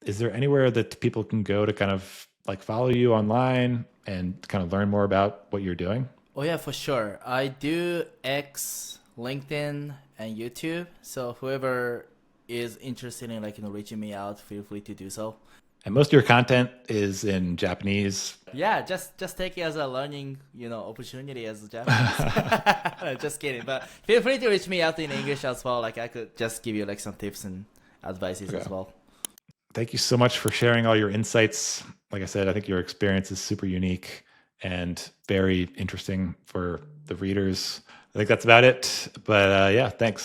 Is there anywhere that people can go to kind of like follow you online and kind of learn more about what you're doing? Oh yeah, for sure. I do X, LinkedIn, and YouTube. So whoever is interested in reaching me out, feel free to do so. And most of your content is in Japanese. Yeah, just take it as a learning, opportunity as a Japanese. Just kidding. But feel free to reach me out in English as well. Like I could just give you some tips and advices as well. Thank you so much for sharing all your insights. Like I said, I think your experience is super unique and very interesting for the readers. I think that's about it. But yeah, thanks.